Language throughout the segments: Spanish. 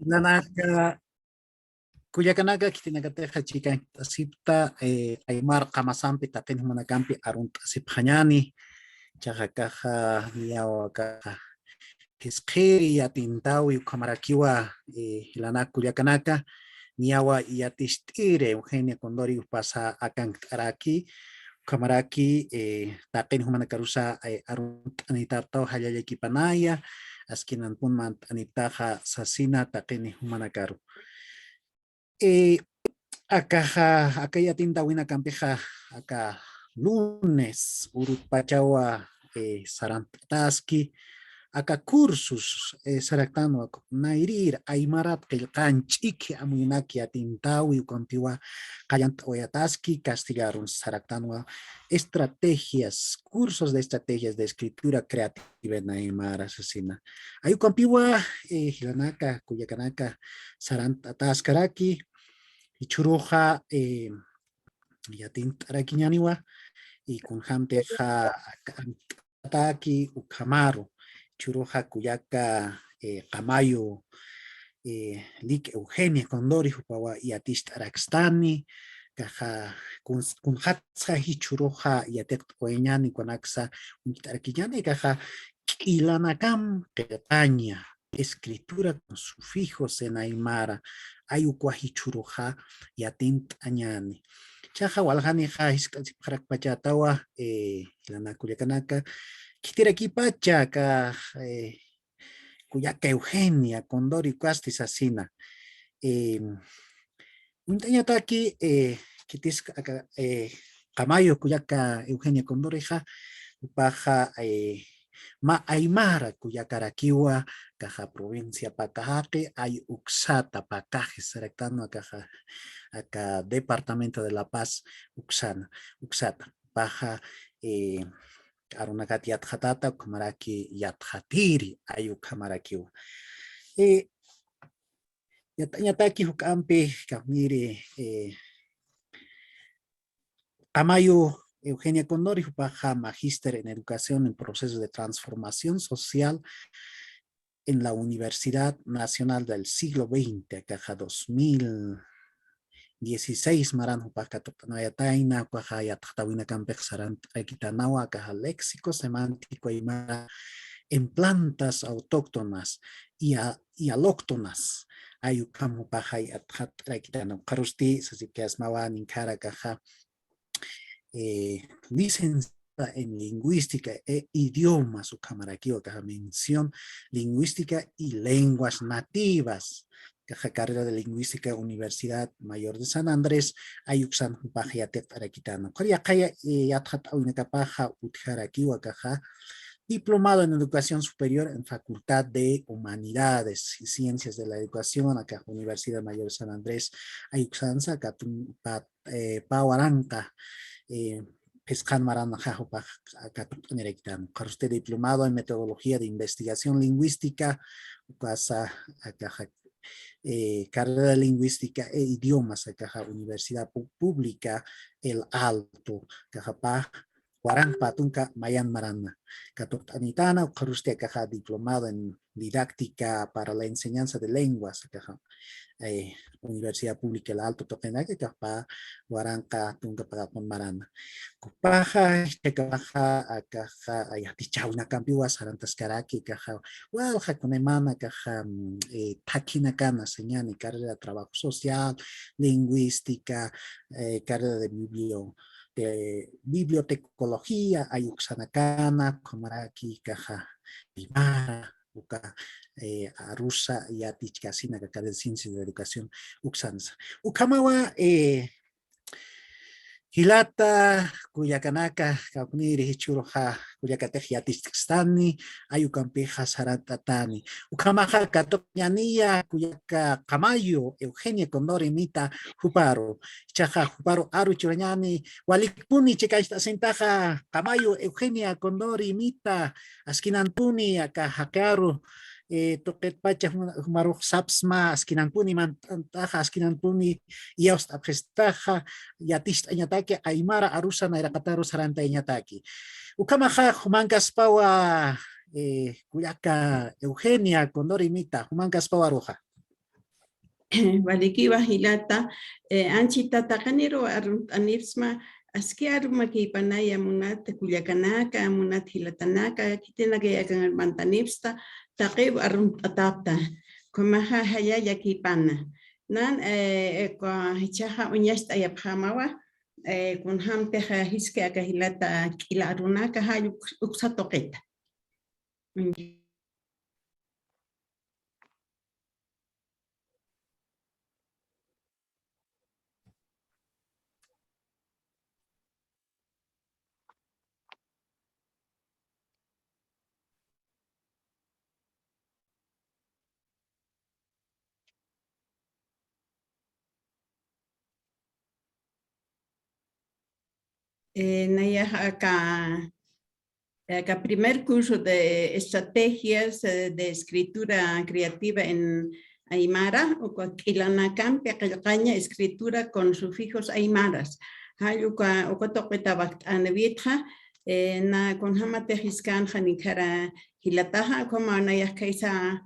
Lanaka Kuyakanaka kitinakateja chikan asipta aymar qamasampi taqin manakampi arunt asiphañani chaqa kaja yawa kaja kisqiri yatintawi kamarakiwa lana Kuyakanaka niyawa yatixt'ire Eugenia Condori pasa akan araki kamaraki taqin humanakarusa arunt anitartaw hallallakipanaya askinanpunman anitaja sasina taqini humanakaru akaja akayatinta winakampiqa aka lunes urutpachawa sarantaski aka cursos saraktanwa nairir aymarat qillqanch'iki amuyunaki atintawi ukanpiwa qayanta oyataski castigaron saraktanwa estrategias cursos de estrategias de escritura creativa en aymara asesina ayukampiwa hilanaka kuyakanaka sarantataskaraki ichuruja yatintarakiñaniwa y kunjanteja ataki ukamaru churuja kuyaka Camayo lik Eugenia Condori hupawa yatista arakstani kaja kunjatsa hichuruja yatet oeñani konaksa untarakiñani kaja kilanakam Bretaña escritura con sufijos en aymara ayukuahichuruja yatint añani chaja walhani ja hiskachipajarackpachatawa lana Kuyakanaka kitirakipacha ka kuyaka Eugenia Condori kuastis asina untañataki kitisqa Camayo kuyaka Eugenia Condori ja upaja ma aymara kuyakarakiwa kaja provincia Pacajaqui ay uksata Pacaje saraktano kaja acá departamento de La Paz uksata paja arunakat yatjatata kamaraki yatjatiri ayu kamarakiwa yataki hukampi kamiri Camayo Eugenia Condori paja magíster en educación en procesos de transformación social en la Universidad Nacional del Siglo XX, caja 2016 maran paja totanayataina paja yatatawina campech sarant ekitanawa caja léxico semántico en plantas autóctonas y alóctonas ayukamu paja yatat ekitana karusti sasikias mawan inkara caja licenciada en lingüística e idiomas, su camaraquio, caja mención lingüística y lenguas nativas, caja carrera de lingüística, Universidad Mayor de San Andrés, ayuxan pajiatet araquitano. Coria kaya yathat paja utjaraquiwa caja diplomado en educación superior en Facultad de Humanidades y Ciencias de la Educación, acá Universidad Mayor de San Andrés, ayuxanza, Pauaranca, Pescan Marana Jajopa, usted diplomado en metodología de investigación lingüística, casa carrera de lingüística e idiomas, acá Universidad Pública El Alto, Cajapá, Guarán Patunca, Mayan Marana, Catot Anitana, usted caja diplomado en didáctica para la enseñanza de lenguas, caja. Universidad Pública El Alto Tokenaque Capa Guaranca Tunga para Marana Cupaja Caja Caja Ayatichauna Campiwa Sarantas Caraki Caja Walja Conemana Caja Taquina Cana Señani carrera de trabajo social lingüística carrera de bibliotecología Ayuxanacana Comaraki Caja Vimara Uka Arusa y Atichkasina, acá de Ciencias de Educación, Uxanza. Ukamawa, Hilata, Kuyakanaka, Kapniri, Hichuroja, Kuyakatej Yatichkstani, Ayukampeja Saratatani. Ukamaja, Katokñanía, Kuyaka Camayo, Eugenia Condori Mita, Juparo, Chaja, Juparo, Aru Churañani, Walikpuni, Chekaista Sentaja, Camayo, Eugenia Condori Mita, Askinantuni, acá Hakaru. Toket pacha humaruj sapsma askinanpuni mantaja askinanpuni yaust apestaja yatist añataki aymara arusa nairakataru saranta añataki ukamaja humankaspawa kuyaka Eugenia Condori Mita humankaspawa roja Valikiwa hilata anchita takaniro anirsma aski arumaki panaya munat kuyakanaka munat hilatanaka kitenaka yakan mantanipsta taqib arum atapta kumaha haya yakipana nan kwa hichaha unyasta yapamawa kun ham teja hiske akahilata kila arunaka hayu uksatoqeta. Naya acá primer curso de estrategias de escritura creativa en Aymara, o Ilanakan, Pecaña, escritura con sufijos aymaras. Hayuka, o Cotoquetabak, Anevitra, na con Hamatejiscan, Janikara, Hilataja, como Anayakaisa,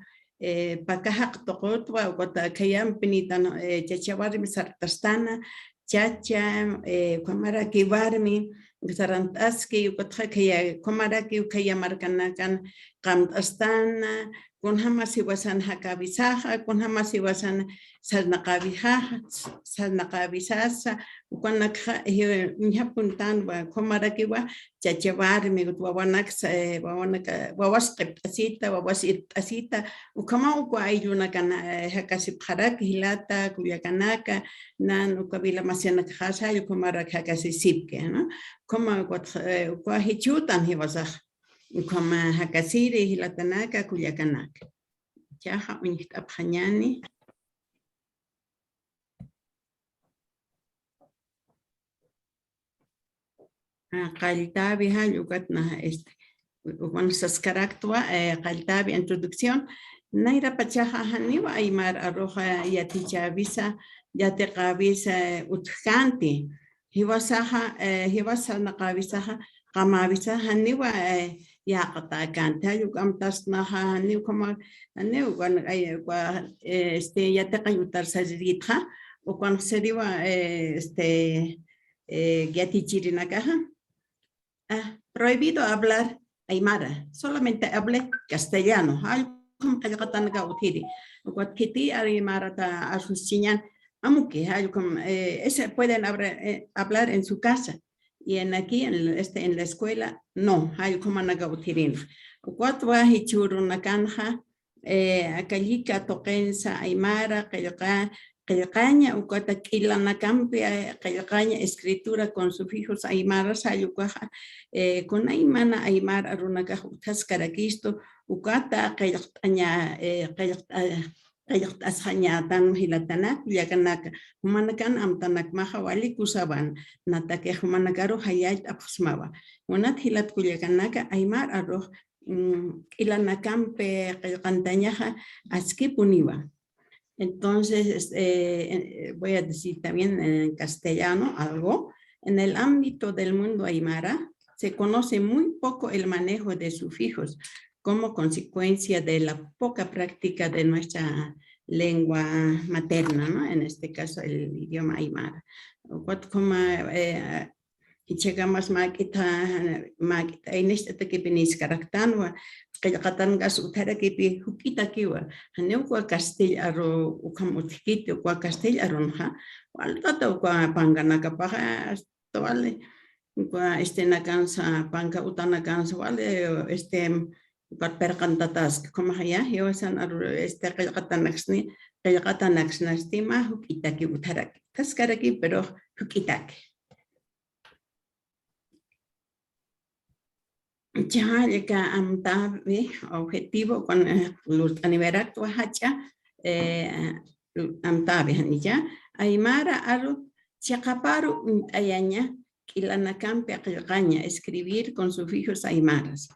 Pacajak Tokotwa, o Cotakayam, Penitan, Chachavarmi, Sartastana, Chacha, Kamara Kivarmi, Sarantaski, Ukotrakaya, Komaraki, Ukaya Markanakan, Kamtastana, Kunhamasi wasan Hakabisaha, Kunhamasi wasan Sarnakabiha, Sarnakabisasa, Ukanaka, Nyapuntan, Komarakiwa, Chachavarmi, Wawanax, Wawaskip Asita, Wawasit Asita, Ukamauka, Ayunakan, Hakasip Harak, Hilata, Kuyakanaka, Nan Ukabila Masianak Hasa, Yukumarak Hakasi Sipke, no? Como Hichutan, he was a como Hakasiri, Hilatanaka, Kuyakanaka. Yaha Unit Abhanyani. Kaltabi Hayukatna este. Con esas características, Kaltabi introducción. Naira Pachaha Haniwa Aymar Arroja Yaticha Visa, Yateca Visa Utjanti. Hiwasaha, Hiwasanakavisaha, Kamavisaha, Niwa Yakata Canta, Yukamtasnaha, Newcoma, and New este Yateca Yutar Sajidha, o cuando se diva este Yatichirinakaha. Prohibido hablar Aymara, solamente hable castellano. Como Kayakatanga Utiri, what Kitty Aymara a sus chiñan. Aunque ese pueden hablar en su casa y aquí en la escuela no hay como nagautirin. Cuatro hichurun nakanja akallika toquensa aymara Cayacaña o Cotaquila Nacampia Cayacaña escritura con sufijos aymaras ayucaja con aymana aymar arunaca tascaraquisto ucata Cayacaña Kayak asanya tan hilatana yakanaka humanakan amtanak maha wali kusaban natake humanakaro hayat apsmawa unat hilat kuyakanaka aymar arroz ilanakampe kayakantañaja aski puniwa. Entonces voy a decir también en castellano algo. En el ámbito del mundo aymara se conoce muy poco el manejo de sufijos como consecuencia de la poca práctica de nuestra lengua materna, ¿no? En este caso el idioma aymara. Como llegamos maquita en este que penis caractano, que ya catangas utara que pi hukita kiwa, haneu kwa castellaro ukamutiki kwa castellaro ha, wal tata kwa pangana kapaja vale, kwa na cansa panca utana cansa vale percantatas como ya yo san kayakatanaxni estima hukitaki utaraki taskaraki pero hukitaki ya llega amtabe objetivo con los aniverak hacha amtabe ya aymara aru chakaparu ayaña kilanakampe aqilqaña escribir con sufijos aymaras.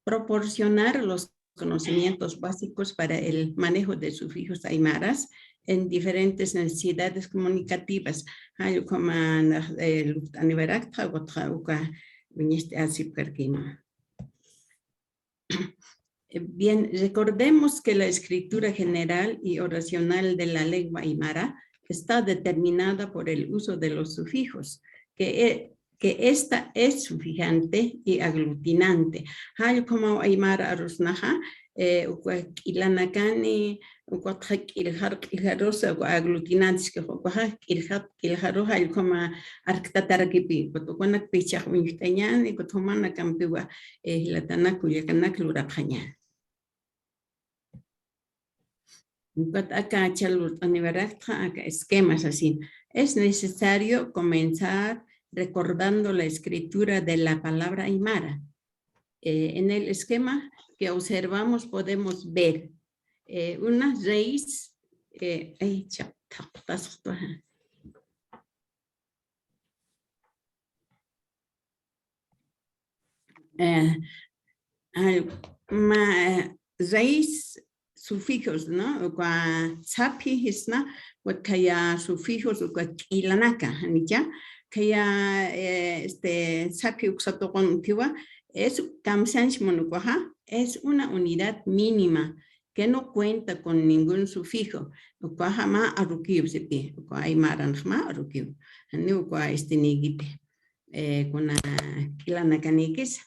Proporcionar los conocimientos básicos para el manejo de sufijos aymaras en diferentes necesidades comunicativas. Hay como el aniverak trago viniste así perquino. Bien, recordemos que la escritura general y oracional de la lengua aymara está determinada por el uso de los sufijos, que esta es sufijante y aglutinante. Hay como aymara arusnaja, ilanakani, ilharosa aglutinantes que ilharoja hay como arctatarakipi, cuando pichas unitañan y cuando campiwa hilatanakuya lurapañan. Acá esquemas así. Es necesario comenzar recordando la escritura de la palabra aymara. En el esquema que observamos podemos ver una raíz. Raíz sufijos, ¿no? Sapi hisna, kaya sufijos ilanaka, ¿ya? Kaya sapi uxatogon tiwa es kamsanch monukoha, es una unidad mínima que no cuenta con ningún sufijo. Ukwaha ma arukiu sepi, ukwa imaran ma arukiu, ni ukwa nigite, kuna kilanakanekis.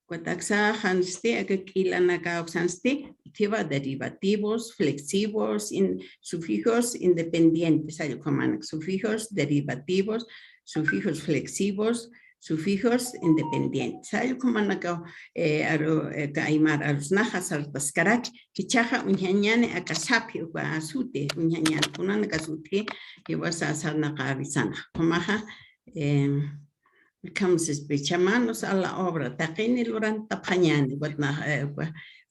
Cuataxa hanste akilanaka oxanste tiba derivativos, flexivos, sufijos independientes, hay como sufijos derivativos, sufijos flexivos, sufijos independientes. Hay como aymar arusnajas artaskarach kichaja unyañane akasapi asute unyañane kunana kasute y vas a hacer nakavisana. Comaja Kamsis bichamanos a la obra. Taquini loran tapañani, but na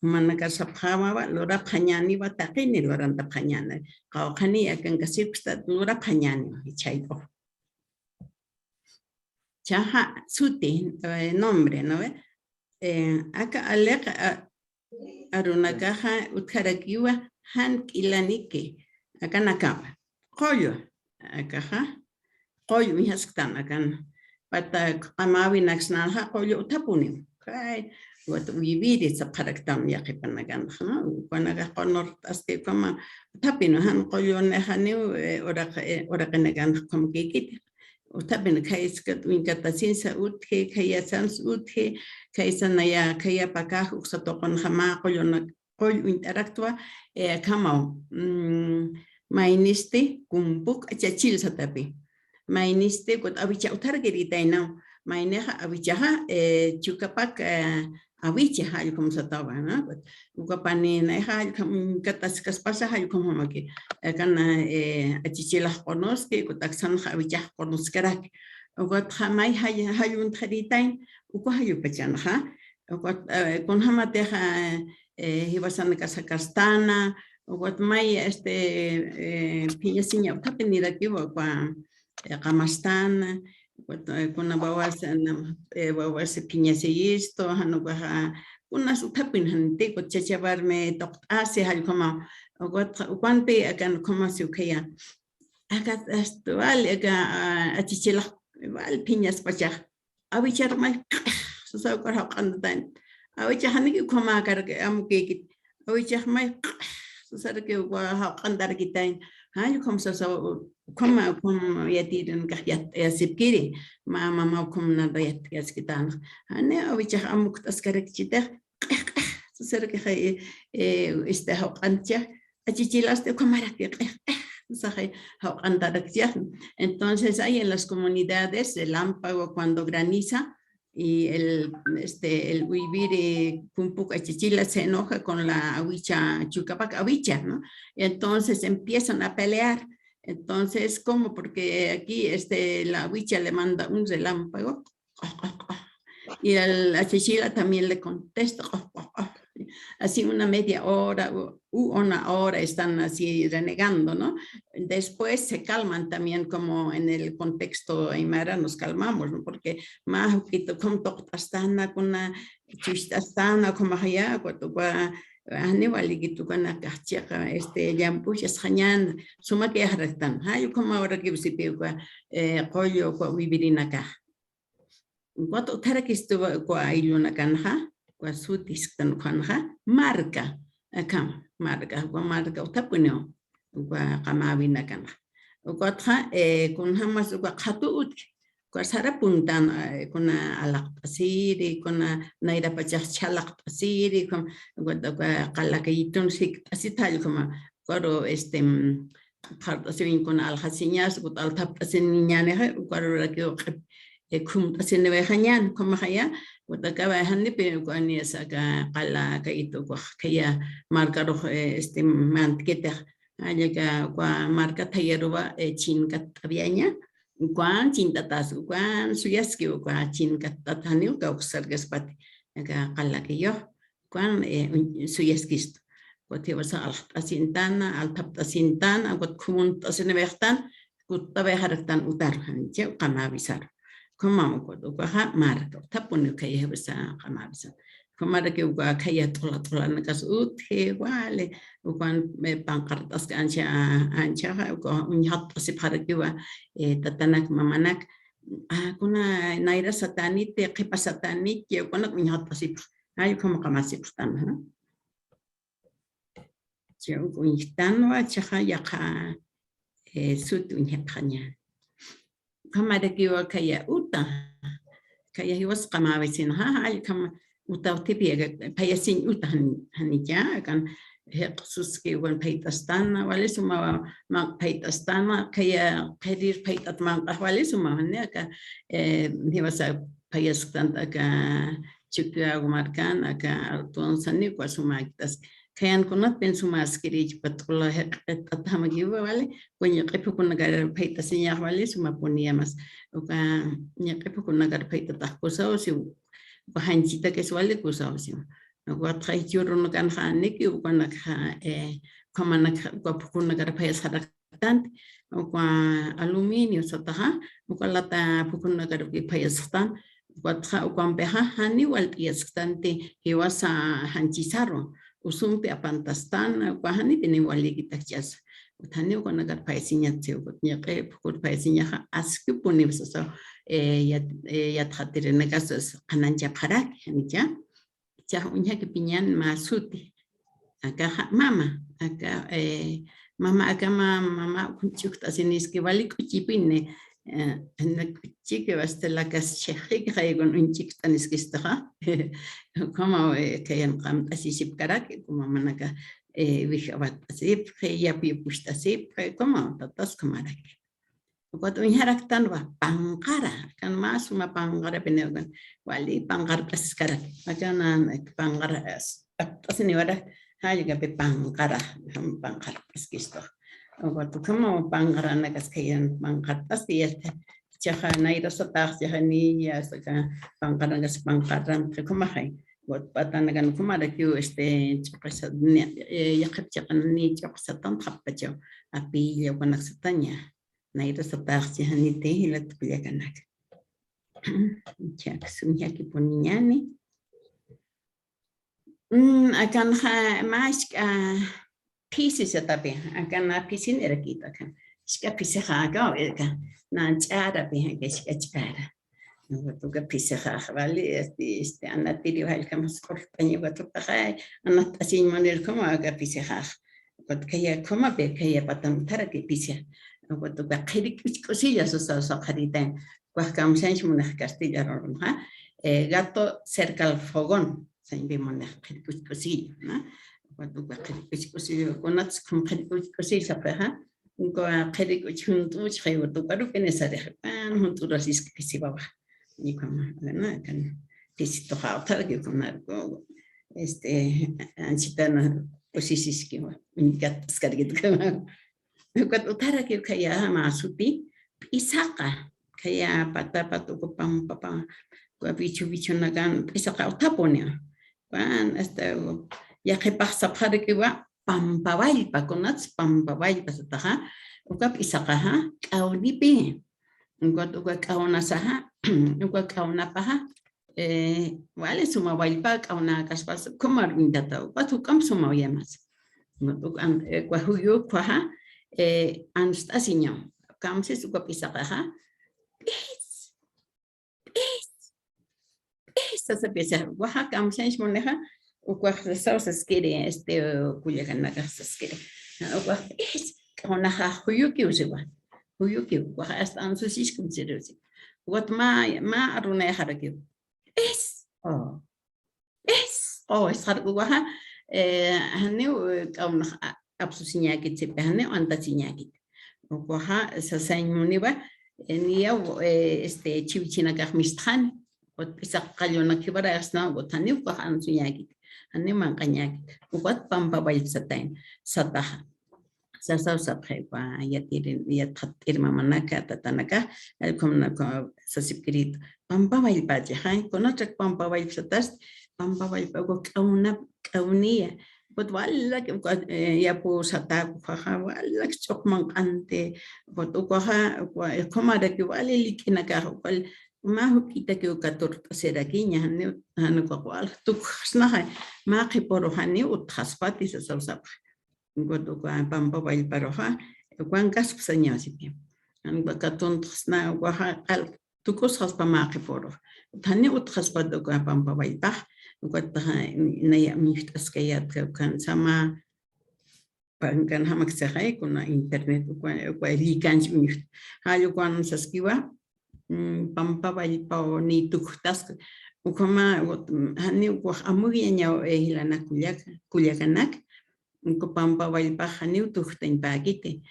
manacasapama, lora pañani, but taquini loran tapañani. Kaukani, a gangasipsta, lora pañani, chaipo. Chaha suti, nombre, ¿no? Acá alega arunagaja utkarakiwa han ilanike. Acá nakaba. Koyo, acá, koyo, mi hastan, acá. Pata kamawi naksnalha koyo utapuni kai wat vivir esa paraktam ya kepanagan khana panaga konor aste kama tapino han koyo ne hani ora kenagan kom kekit utapin kai skat winkatasin sa uthe kaya sans uthe kai sanaya kaya pakah uksatokon khama koyo na koyo interactua kama mainiste kumpuk achachil satapi mainiste kot abicha utargerita ina maineja abichaja chukapak abicha hay como sataba no ukapani neja kataskas pasa hay como maki kana achichila konoske kotaksan abicha konoskerak ukat jamai hay un taritain ukahayu pachanja ukat con hamateja hibasan kasakastana ukat mai piñasiña utapenida kiwa kwa Kamastana, kuna bawas piñaseyisto, hanubaha, kuna sutapin hante, ko chachabarme ase hal como, cuante akan como se ukaya. Acá actual, acá achichela, igual piñas pacha. Abichar mai, so sa ko hakandan. Abichar haniki como akar amukekit. Abichar mai, so sa ke wa hakandar kitain. Hay como se como ya tienen que ya sipkiri mama como nada ya quitan ane abicha amuk taskarek chita ser que ancha achichilaste como era que entonces hay en las comunidades el lámpago cuando graniza y el huibiri pumpuc achichila se enoja con la awicha chucapac awicha, ¿no? Entonces empiezan a pelear. Entonces, ¿cómo? Porque aquí la huicha le manda un relámpago y a Chichila también le contesta. Así una media hora u una hora están así renegando, ¿no? Después se calman también como en el contexto aymara nos calmamos, ¿no? Porque más como toctastana con una chistastana como allá, cuando Aníbal y tu cana cachaca yampuchas jañan suma que arrestan hay como ahora que se pega pollo vivir en acá cuánto tara que estuvo con ayuna canja sutis tan khanja marca acá marca utapuneo kamabina kan ukotha kun hamas ukhatut sara puntan kuna alaq pasiri kuna naira pachak chalaq pasiri kun qalakayitun sik asital kuma koro partasin kuna alhasiñas gut altap asiniñane koro rakio kum asinebehanyan kuma haya utakaba hanni pe kuani saka qala kaito kaya marca ro mantketa haya kwa marca tayeruba chinkat abiaña Kuan cinta tas, kuan suyaski, kuan cinta tatani, kau sargas pati, aga kalaki yo, kuan suyaskist. Kuat hiwasa asintan, altap asintan, agot kumun asinebehtan, kutabe haraktan utar, hanche kamabisar. Kumam kuat ukaha marka, tapun kaya hiwasa kamabisar. Kumara ke uka kaya tola nakas uthe wale, ukan pangkartas ke ancha uka unhat asip harakiwa tatanak mamanak kuna naira satanit kepa satanit ya kuna unhat asip ayo kuma kamasip tan je unhitan wa chaha yaka sut unhat khanya kamara ke wa kaya uta kaya hiwas kamabisin ay kama utawtipi payasin utahan hanija kan khusus ke wan paitastana wale suma ma paitastana kaya qadir paitat man wale suma hanne ka hiwasa payastan ka chukya gumarkan ka tuansani kwa suma kitas kayan kunat pen suma askiri patula tathamagi wale kunya qipu kunagar paitasinya wale suma puniamas ka nyaqipu kunagar paitatah kusau si bahancita que suele kusausim. Agua trae churro no can haniki o con la como con la garpa es haractante o con aluminio sotaja o con la con la garpa es tan o con beja hani o al piestante que vas a hanchisarro usumpe a pantastan o hani tiene igual liquitas Tani con la garpa es niñate o niñe por paesiña asque ponemos eso ya tratere negas kananja parak ya ya unya que piñan masuti acá mama acá mama acá mama kunchukta sinis que vale kuchipine en la kuchike basta la kasche que con un chiktanis que está como que en qam asisip karak como manaka vihabat asip ya pi pustasip como tatas kamarak Kuat unharaktan wa pangkara kan mas uma pangkara penegan wali pangkar sekarang macam pangkar asini wada hanya gape pangkara peskisto waktu kamu pangkara nagas kayan pangkar pasti ya cakap naik rasa tak cakap ni ya sekarang pangkara nagas pangkaran kemahai buat patan nagan kumada kyu cakap ya cakap ni cakap setan tak baca api ya panak setanya Naira separti hanite hilat pilihanak. Cak sunya kipuniani. Akan mas pieces tapi akan pieces era kita kan. Ska pieces haga kan. Nan cara be kan ska cara. Waktu ke pieces haga wali anak tiri hal kamu sekolahnya waktu pakai anak asin manir kamu agak pieces haga. Waktu kaya kamu be kaya patang tara ke pieces. Waktu bakhirik cosillas o sea saqaritan pues kamshanch munaj Castilla ha gato cerca al fogón se vimos cosillas no waktu bakhirik cosillas conats con cosillas ha ko bakhirik junto chaygo to paru que nesare pan junto rasis que se baba y como no kan tisito hautar que con algo anchitana cosillas que un gat scargit Kat utara que kaya masuti isaka kaya patu kupang papa bicho nagan isaka utaponya pan ya que pasa para que va pampawai pakonats pampawai pasataha ukap isaka ha kaunipi ukap kauna saha ukap kauna paha vale suma walpa kauna kaspas kumar indata patu kam suma yamas ukam kwahuyo kwaha Anastasiño, kamsi suka pisakaha, please, estás a pensar, Oaxaca, amshansh moneja, o cuajasaos quiere, Culiacanaca quiere. Oaxaca es, Onaja, Huyuki usiwa, Huyuki, Oaxaca hasta ansusish cum serusi. What ma arune haraki. Es harku Oaxaca, haneu, absusiñaki, haneu, antasiñaki. Oaxaca, sasañ muniba, nia chivichina kajmisthan, esa cayona que para asna, botani, Oaxaca, suñaki, haneu mancañaki, Oaxaca, pampa bailsatain, sataja. Sasa sabjepa, ya tienen, ya manaka, tatanaka, el como sasipirito. Pampa bailpaja, con otra pampa bailsatas, pampa bailpago, kaunía. But wala ya pues ataco jaja wala chokman ante but ukoja komara que vale likina kajo cual majo kita que ukator seraquiña hanu kwal tu snaha ma que por hani uthaspati sa salsa godo kwa pampa bail paroja kwan gas psaña sipi an katon sna waha al tu cosas pa ma que por hani uthaspat kwa pampa bail pa naya miftas kayat kan sama kan hamak sahay kuna internet kwa likan mift hayo kwan saskiwa pampa bali pa ni tuktas ukama hani kwa amugi nya hilana kuliakanak ko pampa bali pa hani tuktain pagite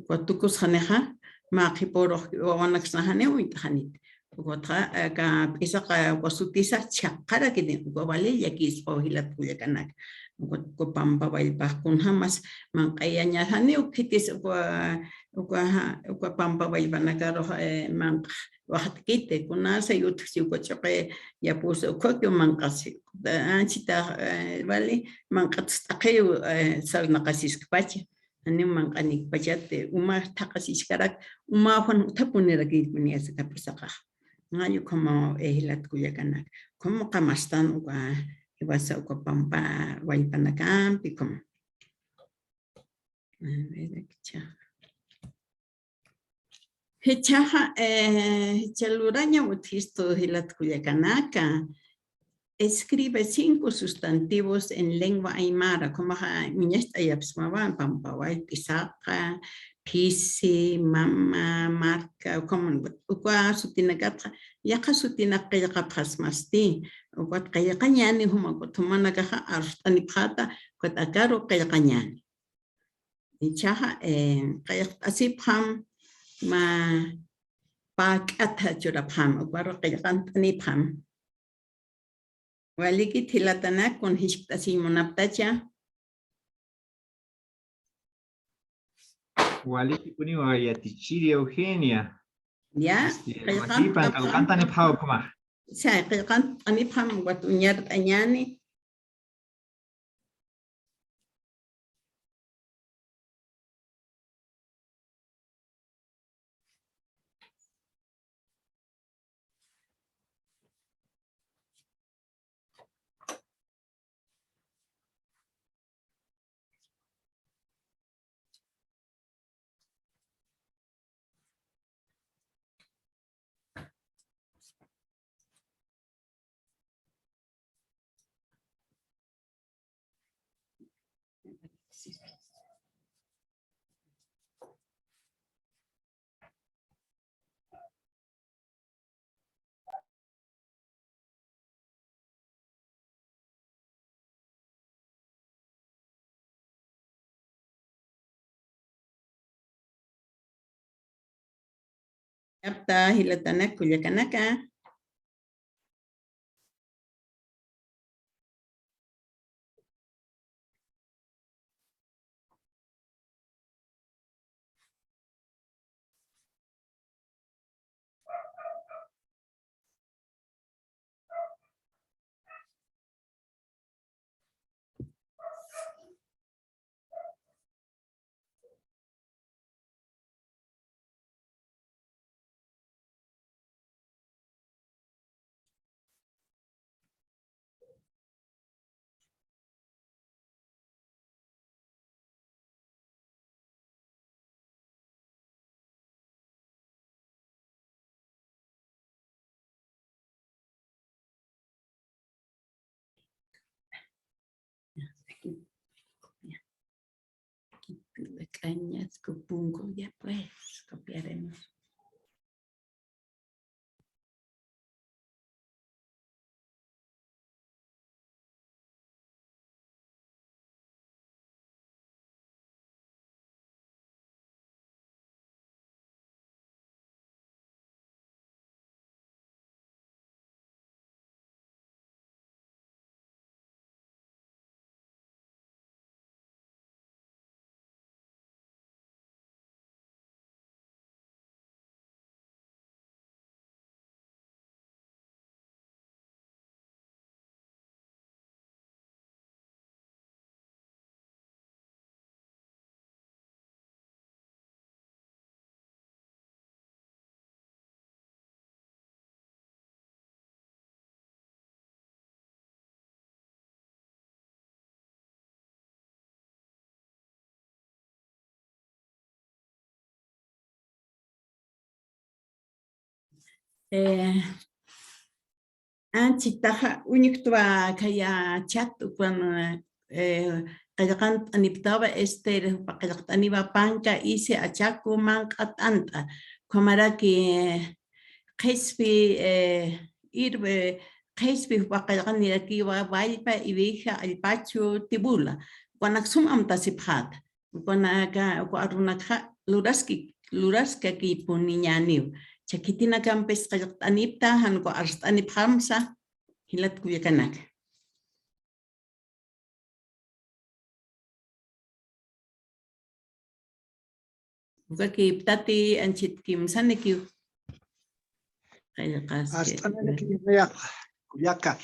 kwa tukos haneha ma khiporo wanak sahane uithanit Otra ka pisa ka wasutisa chakara que de vale ya que es ohilat Culiacanac ko pampa bail pa kun hamas man kaya nya haneu kitis ko pampa bail banakaro man wahat kite kuna sa yut si ko chape ya pus ko que man kasi anchita vale man katstaqe sal naqasis kpache haneu man qanik pachate uma taqasis karak uma fan tapunera ki punia sa kapisa Ngayo como la Culiacanac, como camastan ibasa ko pampa Guaypanacampi como a ver Hechaja chaluraña utisto hilat Culiacanaca escribe 5 sustantivos en lengua aymara como miñesta yapsmaban pampa Guaypisaca Pisi, mama, marca, como ukwa sutina kapha, yaka sutina kaya kaphas masti, ukwat kaya kanyani huma kutumana kaha arstani phata, kwat akaro kaya kanyani. Ichaha kaya asip ham ma pak atha chura pham, ukwaro kaya kantani pham. Waliki thilatana con hishptasi monaptacha. Waliki puni ya tichiri Eugenia. Ya, Makipan kanta ni pau kuma. Saya kan ani pam buat unyar anyani Yapta hilatana Culiacanaka. Cañas, cupungo, ya pues, copiaremos. Anchitaja unictua kaya chat cuando kayakan aniptaba kayakan aniba panca ise achaku mankatanta kamara que Kespi irbe Kespi kayakan nirakiwa valpa ibija alpacho tibula cuanaxum amtasiphat cuanaca cuarunaka luraska ki puniñaniu chakitina campes anipta hanko arst aniphamsa hilat kuyakanak. Buka ki ptati anchit kim sanekiu. Hasta Nayaq, Cuyaca.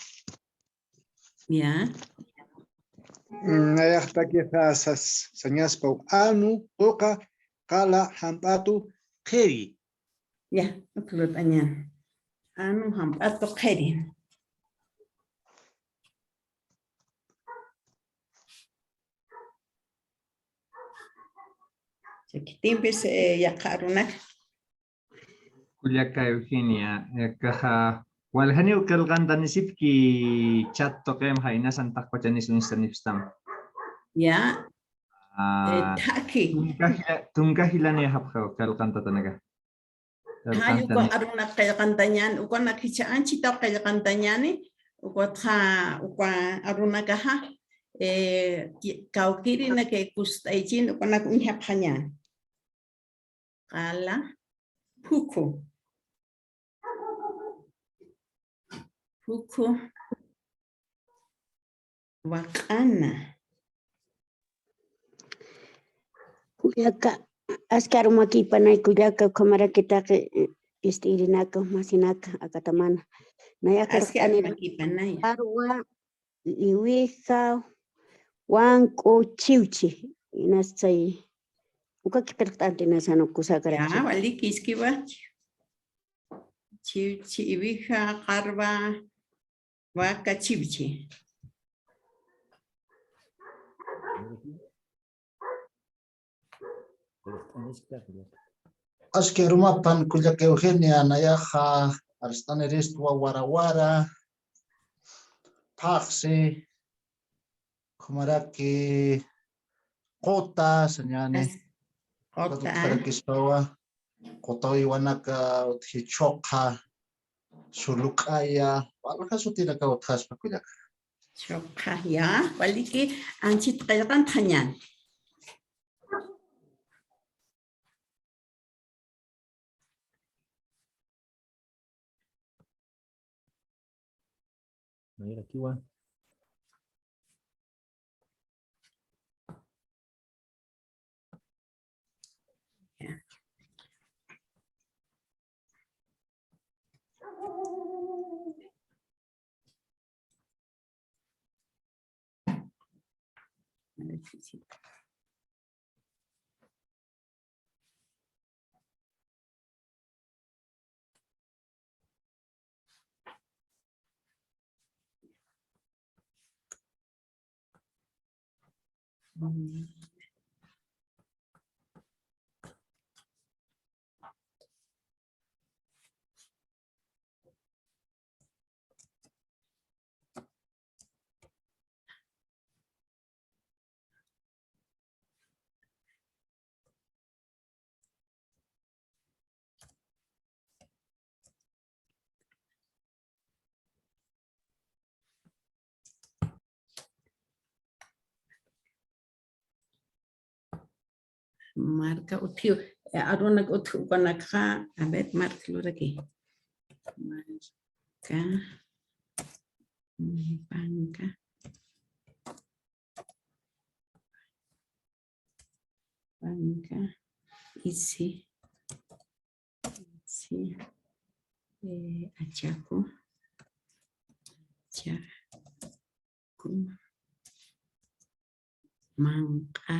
Ya. Nayaq taquiqa sañaspa anu, toca, cala, hampatu, qheri. Ya, uklot añan. Anu hampato qheri. Chakitimpis yaqarunak. Kuliaka Eugenia, kaha walhaniu kalganda nisipki chat tokem haina santa kochanis unstanipstam. Ya. Taki. Tungka hilani hapka kalganda tanaga. Hayu ko arunak kaya kantanyan, uko nakichaan chita kaya kantanyani, uko arunak ha, kaukiri na kay kustaichin, uko nakunyap hanyan. Kala, puko. Puko. Wakana. Kuyaka askar maki panay kuyaka kamara kita ke irinaka masinaka akatamana. Nayaka Askar maki panay. arwa liwika wanko chiuchi inasay uka kipertante nasano kusakara. Ya, wali kiskiwa. Chiuchi ibija karba waka chiuchi. Aske rumapan Cuyaca Eugenia, Nayaja, Arstaneristua, Warawara, Paxi, Kumaraki, Kota, Sanyane, Kota. Karakispawa, Kota Iwanaka, Hichoka, Sulukaya, Walakasutina Kautaspa Cuyaca. Choka ya, wali ki anchit kaya kan tanyan. Mira aquí va. marca utio. Aruna utio conacá. A ver, marca lo de aquí. Marca. Banca. Banca. Y sí. Sí. Achaco. Achaco. Manca.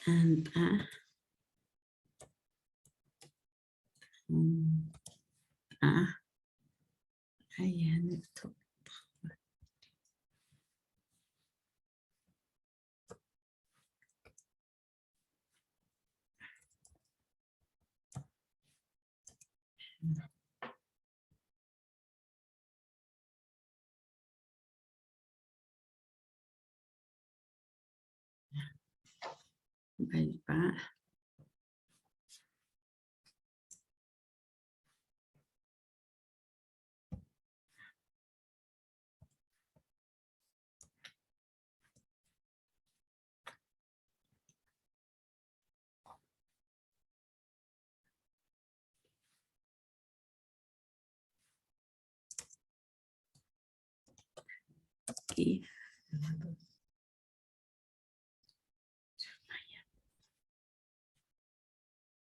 Anta. Ayan ito. Baik, Pak. Aquí.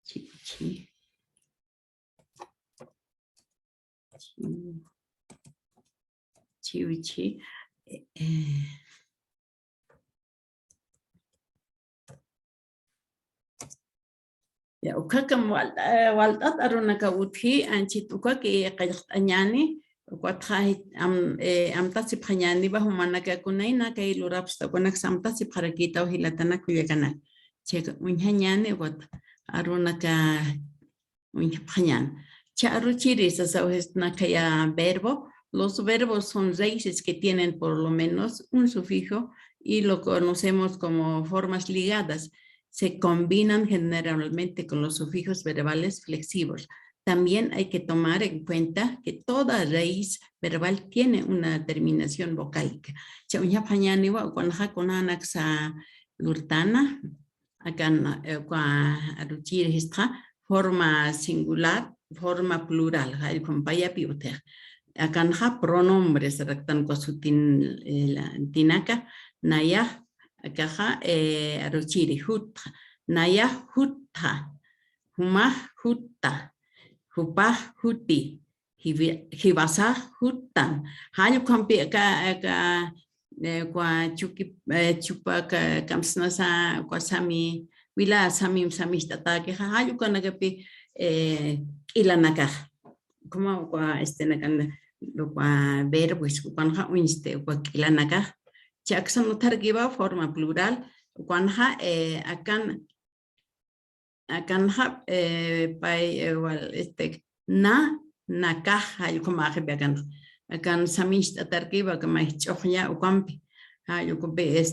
Chichi. Chichi. Ya, ukakam waldat aruna kauthi anchit ukaki qayat anyani ukatha am tasip khanyani ba humana ka kunaina kay lurapsta kunak samtasip kharakita hilatana kuyakana chek unhanyani wat aruna ka unhanyan charuchiri sasawesna kaya verbo. Los verbos son raíces que tienen por lo menos un sufijo y lo conocemos como formas ligadas. Se combinan generalmente con los sufijos verbales flexivos. También hay que tomar en cuenta que toda raíz verbal tiene una terminación vocálica. Forma singular, forma plural. Akan pronombres rectan kusutin tinaka naya akaha aruchiri hut naya hutta huma hutta hupa huti hibasa hutan hayu kampi ka kwa chupa kamsnasa kwa sami wila sami tata ke hayu kanagapi ilanaka como kwa nakan lo qua verbos cuanja unste cuaquilanaka jackson targiba forma plural cuanja akan pai wal na nakaja yo como akan samist targiba que mai chohya ukampi yo cope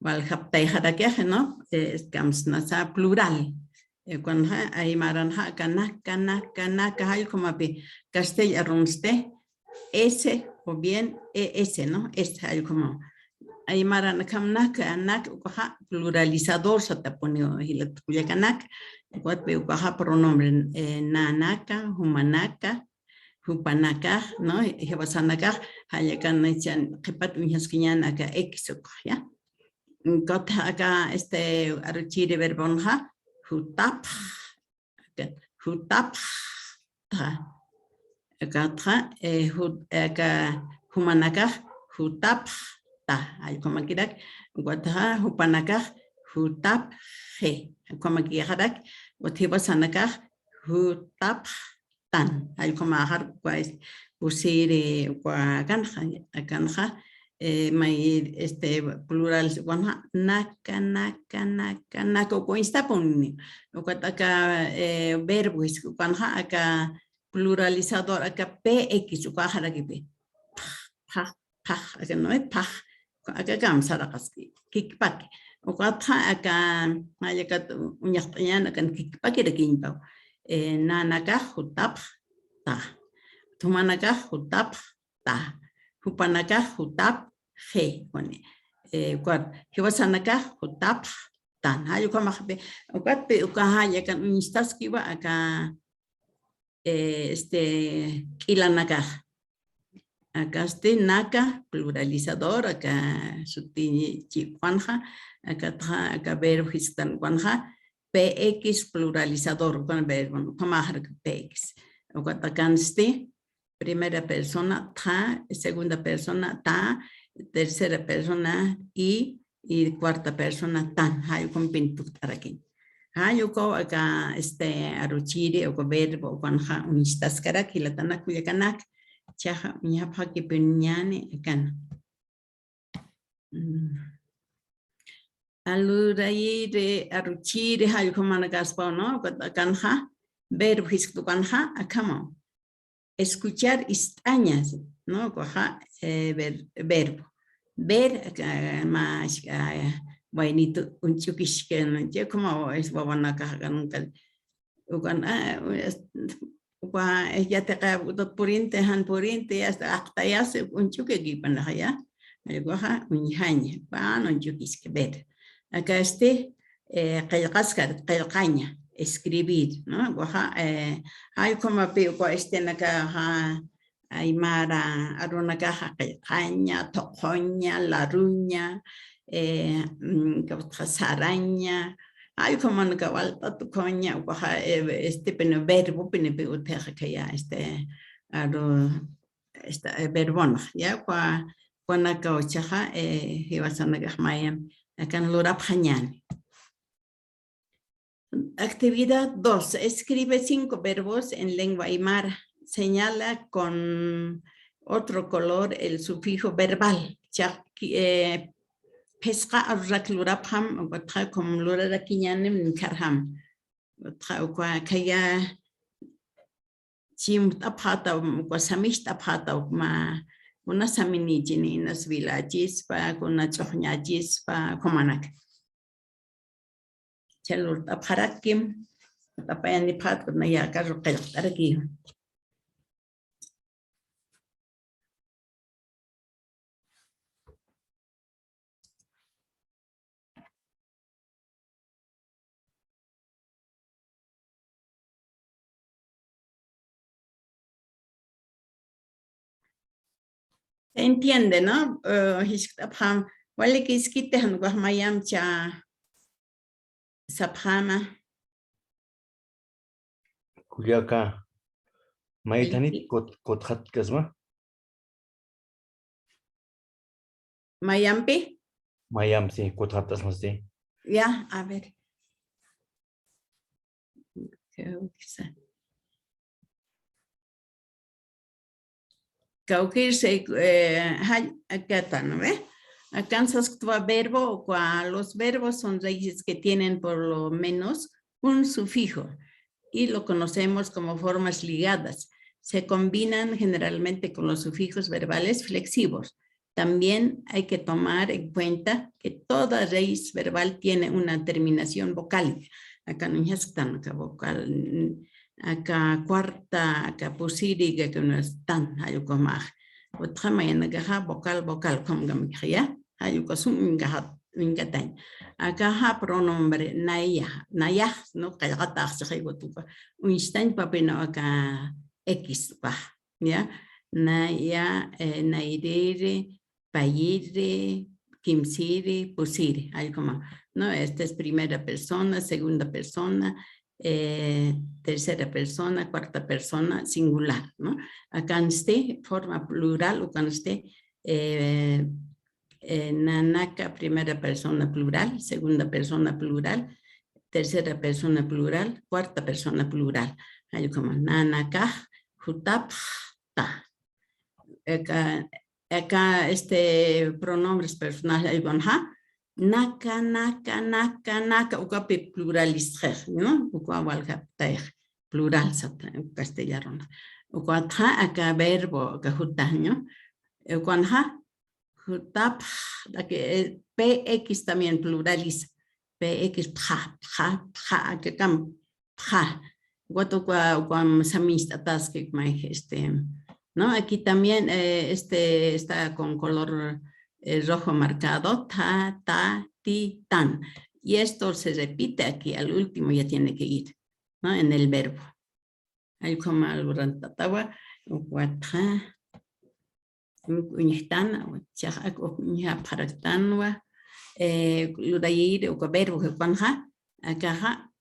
wal haptai hadakeje no kamsnasa plural cuando hay maranja cana como api castella runste ese o bien ese no este hay como hay maranja canak pluralizador se te pone y la tuya canak cuatro pronombre nanaka humanaka hupanaka no y basanaka hay canachan que pat unhasquiñan acá x ya gota acá aruchire verbonja hutap gatra humanaka hutap ta hay como kirak gota hupanaka hutap he como kirak gotiba sanaka hutap tan hay como har pues pusir kwa ganja may plural wana naka ko insta ponni o ka verbo is kanja aka pluralizador aka px ko hara gibi pa aka no pa aka gamsara kaski kikpak o ka aka ayaka unyaqyan aka kikpak de kinpa nanaka hutap ta tumanaka hutap ta. Hupanaka hutap he. Hiwasanaka hutap tan. Hayo kama hape. Ukatpe ukahaya kan unistaskiwa acá ilanaka. Acá naka pluralizador acá suti chikwanja acá verbo histan kwanja px pluralizador con verbo pamahar px. Acá primera persona ta, segunda persona ta, tercera persona y cuarta persona tan. Hayo con pintutar aquí. Hayo ko acá aruchiri o verbo kwanja unistaskara kilatana kuyakanak. Chaha nyapaki punyane kan. Aluraire aruchiri hayo komana gaspa no kanja verbo hisku kanja akamo. Escuchar istañas no coja verbo. Ver más buenito un chukishken ya como es babana kaga nunca ya te cago purinte han purinte hasta ya se un chuque gipan ya algoja un jaña van un chukis que ver acá qayqaña escribir no goja hay como peo acá aymara aruna caja qayqaña toqoña laruña saraña. Hay como no cabal tu coña o pero verbo pene teja que ya verbón ya cuando cauchaja ibasana gahmayam acá en lorap hañan. Actividad 2. Escribe 5 verbos en lengua aymara. Señala con otro color el sufijo verbal. Pesca arrak lurapam o tra como lura da kinyanem karham tra kwa kaya chim tapata o samish tapata ma una samini jini nas villages pa kuna chohnyajis pa komanak chelur taparakim tapayan ni pat na ya kar tarki. Se entiende, ¿no? Wale que esquite han guahmayam cha saphama. Kuyaka Maitani kothat kasma Mayampi. Mayam sí kothat asmaste. Ya, a ver. Caukir se acá ¿no ve? Alcanzas tu verbo o los verbos son raíces que tienen por lo menos un sufijo y lo conocemos como formas ligadas. Se combinan generalmente con los sufijos verbales flexivos. También hay que tomar en cuenta que toda raíz verbal tiene una terminación vocal. Acá no están acá vocal. Acá cuarta, acá posiri, que no están, hay como otra mañana vocal, como ya, hay un acá pronombre, naya, no, callata, se hay un instante papino acá X, ya, naya, nairere, payire, kimsiri, posiri, hay como, no, esta es primera persona, segunda persona, tercera persona, cuarta persona, singular, ¿no? Acá esté forma plural, o cuando esté nanaka, primera persona plural, segunda persona plural, tercera persona plural, cuarta persona plural. Hay como nanaka, hutap, ta. Acá pronombres personales, hay con ha. Naka, uka pluralista, ¿no? Uka walga plural, castellano. Uka ta, acá verbo, acá hutaño. Uka ha, hutap, PX también pluraliza. PX, acá cam, Guatu uka samista taske, ¿no? Aquí también este está con color rojo marcado, ta, ta, ti, tan. Y esto se repite aquí, al último ya tiene que ir, ¿no? En el verbo. Hay como algo rantatawa, guata, uñistana, chajak, uña paraktanwa, ludayir, o verbo que cuanja, acá,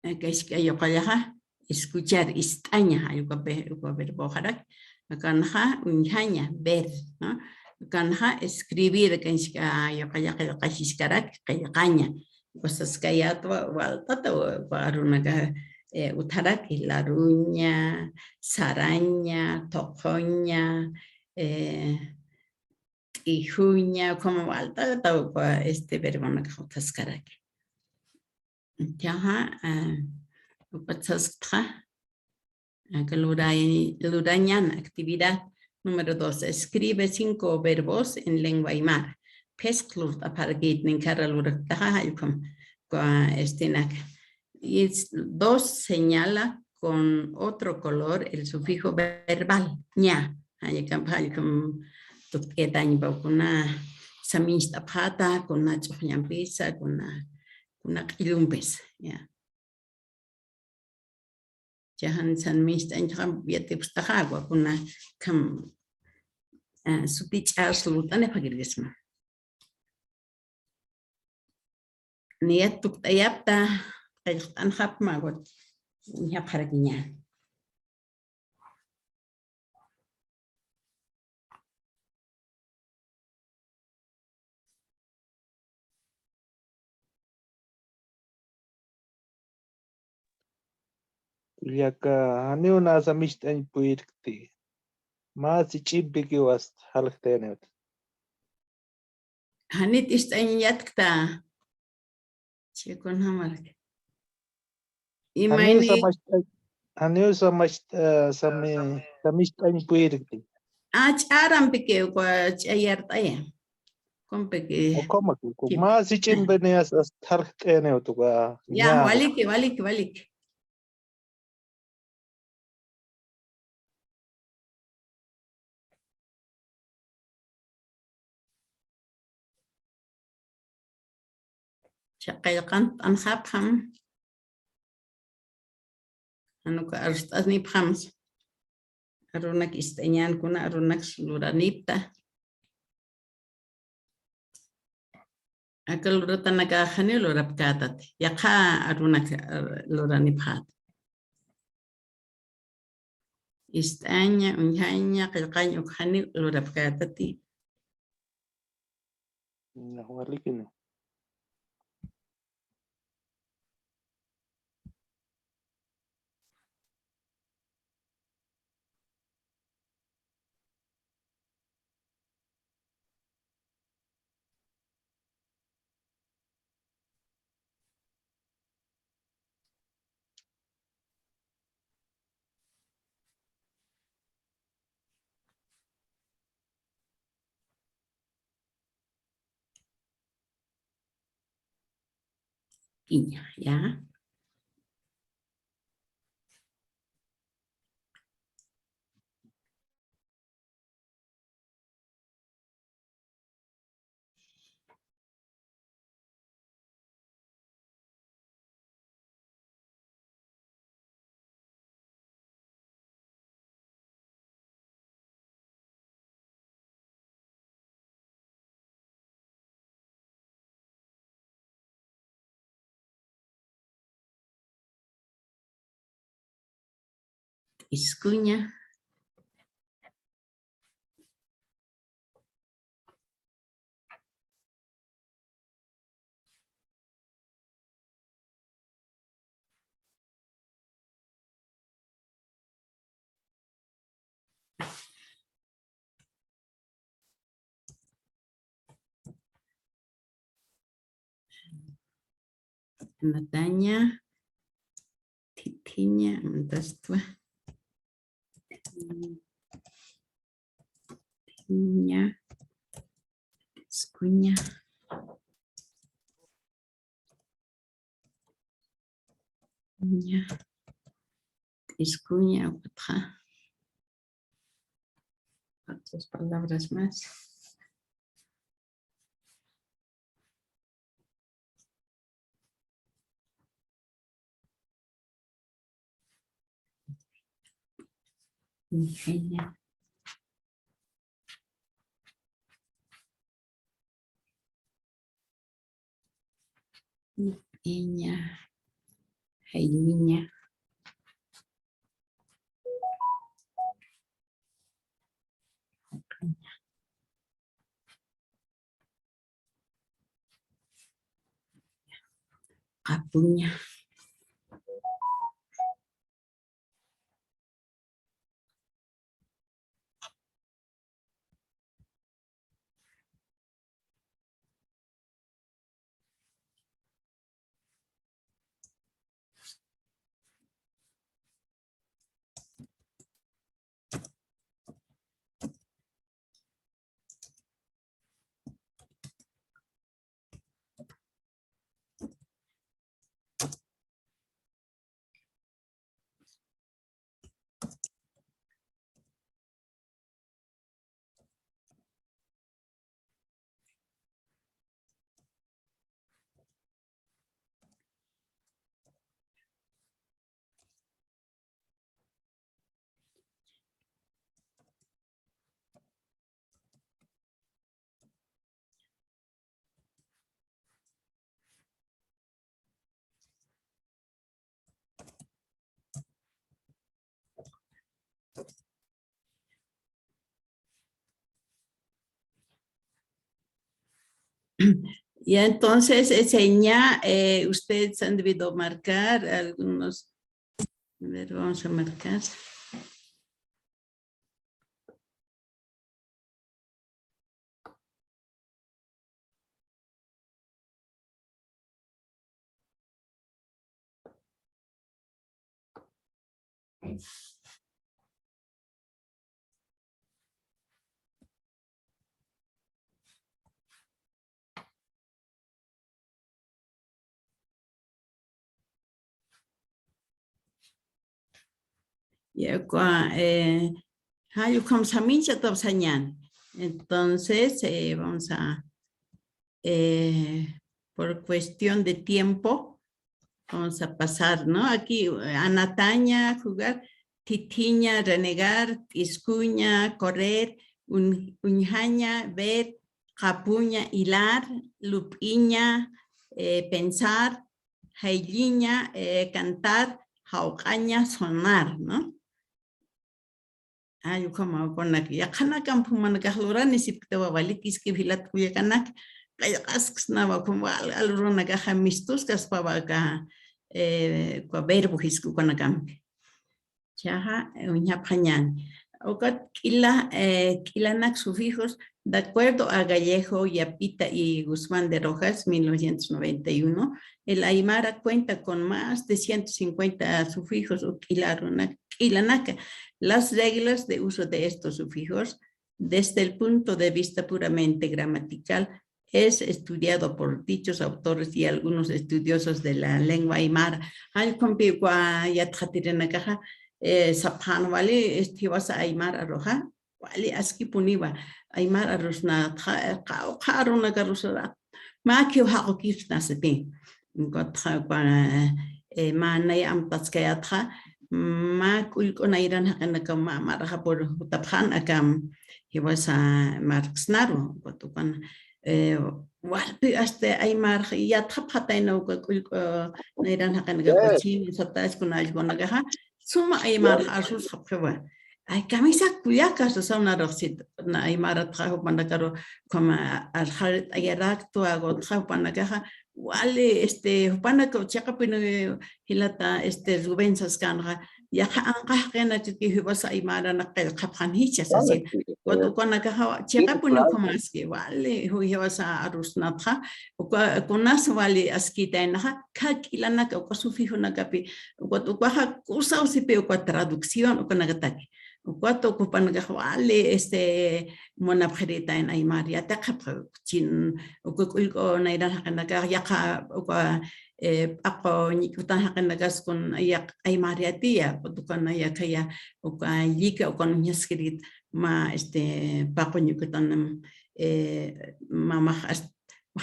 que es que yo callaja, escuchar, istaña, hay verbo jarak, acá, uñaña, ver, ¿no? Acá, escribir, que es que yo callaja, cashiskarak, callaña, cosas que ya tu, waltata, o parunaga. Utaraki, laruña, saraña, tocoña, ijuña, como alta, este verbo no cascaraki. Yaha, upatsaska, lurañan, actividad número 2. Escribe 5 verbos en lengua aymara. Pesclur, apargit, ninkara luraktaha, estinak. Y 2 señala con otro color el sufijo verbal, ña. Hay como una samista pata, con una choñampisa, con una quilumpes. Jahan samista en jam viete pustahagua, con una cam supich absoluta nepagirgisma. Niat tuktayapta, kayaktan hap magot. Ya para guiñar. Yaka haneo nasa mishtan puirti. Mas ichibiki was halhtenet. Hanit istan yatkta. Chikon hamark. Haneo samishtan puirti. Aram pike kwa chayartaya. Compeke. Okoma ku mas ichimbene as halhtenet tuga. Ya, walik. Chaqayqan anhapam. Anuka arstasni pams. Arunak istañan kuna arunak luranita. Akal luratan nakahani lurapkatat. Yaka arunak luraniphat. Istaña, unjaña, qilqaña, ukhani lurapkatati. Walikino. Piña, ya. Iscuña. Nataña. Titiña, entastua. Tiña. Iscuña. Tiña. Iscuña, otra. otras palabras más. Ingenia. Niña. Hey, niña. Capuña. Y entonces, seña, ustedes han debido marcar algunos. A ver, vamos a marcar. Entonces, vamos a, por cuestión de tiempo, vamos a pasar, ¿no? Aquí, Anataña, jugar, Titiña, renegar, Iscuña, correr, Unjaña, ver, Capuña, hilar, Lupiña, pensar, Jailiña, cantar, Jaucaña, sonar, ¿no? Yo como con aquí, ya canacan pumanacajlora, ni si te va a valer, que es que filat cuya canac, que asks nava como alrona caja mistus, que es para acá, verbo hisku canacam. Chaja, uña pañan. Ocat Quilanak sufijos, de acuerdo a Gallejo, Yapita y Guzmán de Rojas, 1991, el Aymara cuenta con más de 150 sufijos o quilanaka. Las reglas de uso de estos sufijos, desde el punto de vista puramente gramatical, es estudiado por dichos autores y algunos estudiosos de la lengua aymara. Al compigua yatjatirenakaja, Saphan wali estivasa aymara roja, wali aski puniba aymara rosna qaruna karusara ma kyo haqo kifna sepi gotha ma nay am tatskayatha ma kulkona iran haqanaka ma maraha por taphan akam hiwasa marxnaru gotukan walpi hasta aymar ya taphatayno kulko nairan haqanaka cochin satas kuna algonagaha suma aymar asus haqwa ay camisa kuyaka sa una roxit na aymara trajo panakaro como al harit ayarakto ago trajo panakaja wale panako chakapino hilata Rubén Sascanra ya anqa qena tiki hibasa aymara na qaphan hichas así cuando panakaja chakapino como aski wale hibasa arusnatha konas wale askita enaja kakilanaka ko sufijo nakapi cuando baja cursa o si peo con traducción o con agataki cuatro ocupan wale monapjerita en aymar ya te chin o naira hanaka ya ako nikutan hanakas con ya aymar ya tía o con ya kaya o yika o con nyaskirit ma paco nyukutan mama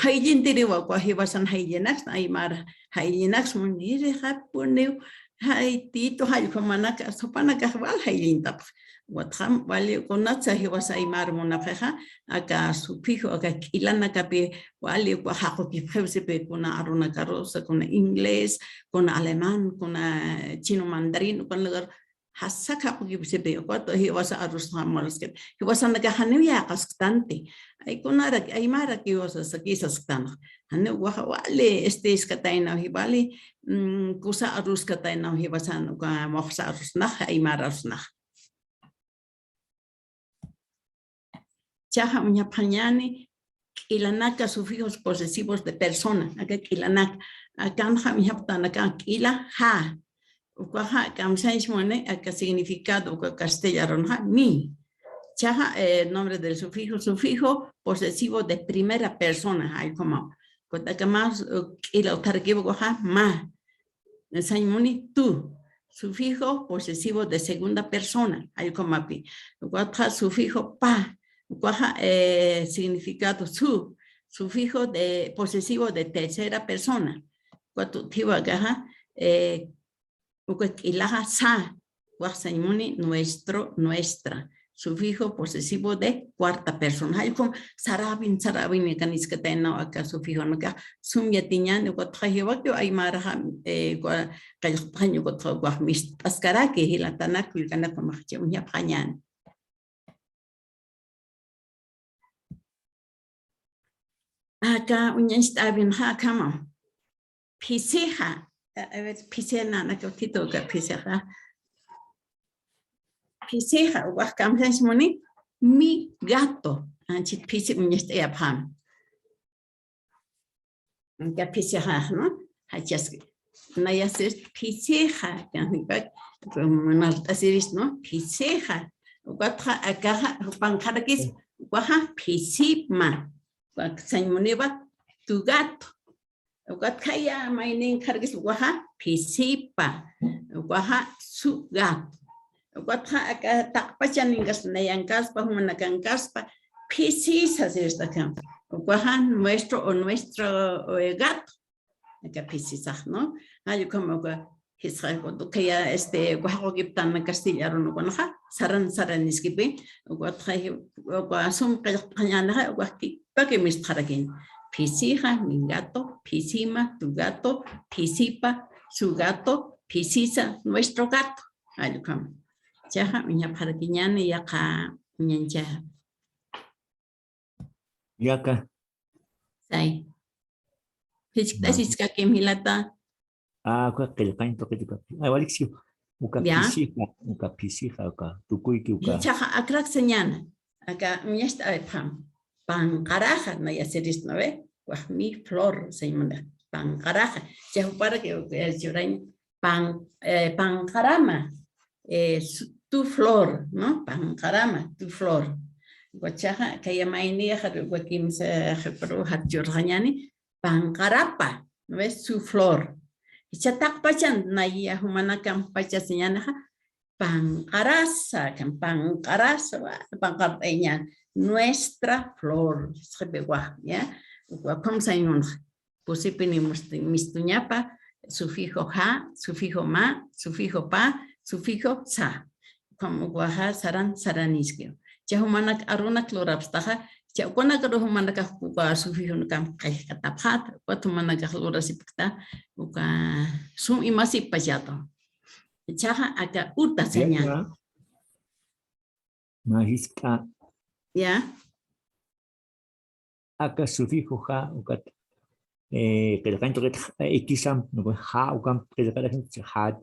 hayin diriwa ko hiwasan hayinax aymar hayinax munire hapune hay tito hay komanaka sopanaka wal hayintap watram wali konatsa hiwasa aymar munapeja aka sufijo aka ilanaka pe wali ko hako ki pe kuna aruna karosa kuna inglés kuna alemán kuna chino mandarín con lugar hasaka ko gibe ko to hiwasa arus hamalsket hiwasa naka hanu ya kaskante ay kunara ay mara ki wasa sakisas tan hanu wale iskataina hibali kusa arus kataina hiwasa ka moxsa arus na ay mara arus na chaha unya pañani ilanaka sufijos posesivos de persona acá ilanaka acá hamihaptan acá ila ha ukaha kamsaismone acá significado acá castellano ha mi chaha nombre del sufijo posesivo de primera persona hay como acá más ila utargibo ha ma saimoni tú sufijo posesivo de segunda persona hay como api ukaha sufijo pa significado sufijo de posesivo de tercera persona. Cuando tiwa gaha ilaha sa wasaimuni nuestro nuestra sufijo posesivo de cuarta persona. Hay como sarabin kaniskatena acá sufijo naka sumyatiñan ko trahiwa ko ay maraha kayo panyo ko tawag mis askara ke hilatanak kana pamachya unya panyan. Acá uñan estabin ha kama piseja a ver pisena na kotito ka piseja wakam moni mi gato anchi pise uñan este apam ya piseja no hachas na ya ser piseja kan mal asiris no piseja watra acá pancarakis waha pisipma Saimoniba, tu gato. Kaya may ning kargis waha pisipa. Waha su gato. Waha takpacha ningas na yang kaspa humanakan kaspa pisisa se esta campo. Waha nuestro o nuestro gato. Acá pisisa, ¿no? Hay como Israel cuando kaya waha giptan na Castilla no conoja saran iskipi. Waha sum kanya waki Porque mis tarakin, pisija, mi gato, pisima, tu gato, pisipa, su gato, pisisa, nuestro gato. Ayo kam. Jaha, minya parakinyana yaka nyanja. Yaka. Sai. Hichita siska kimilata. Kwa kelkain to ketika. Ay waliksio. Uka pisija, uka tukui ki uka. Jaha akrak senyana. Aka minyasta ay pam. Pancaraja, no ya seris no ve, pues mi flor se llama pancaraja. Ya para que el lloraño pancarama, tu flor, ¿no? Pancarama, tu flor. Guachaja, que ya mainía, guaquim se reprodujo llorañani, pancarapa, ¿no ves? Su flor. Y ya tak pachan, na ya humana campacha señana, pancarasa, pancarpeña. Nuestra flor, ¿ya? ¿Cómo se llama? Pues mistuñapa, sufijo ja, sufijo ma, sufijo pa, sufijo sa. Como guaja saraniskio. Ya humanak aruna clorapstaja, ya cuando que humanak kuka sufijo nukam kai kataphat, cuando humanak clorasipta, kuka sum imasi pajato. Ya acá uta señal. Mahiska. Ya. Acá sufijo ja, ukat que la canto que xam, no ja, ukam que la gente had.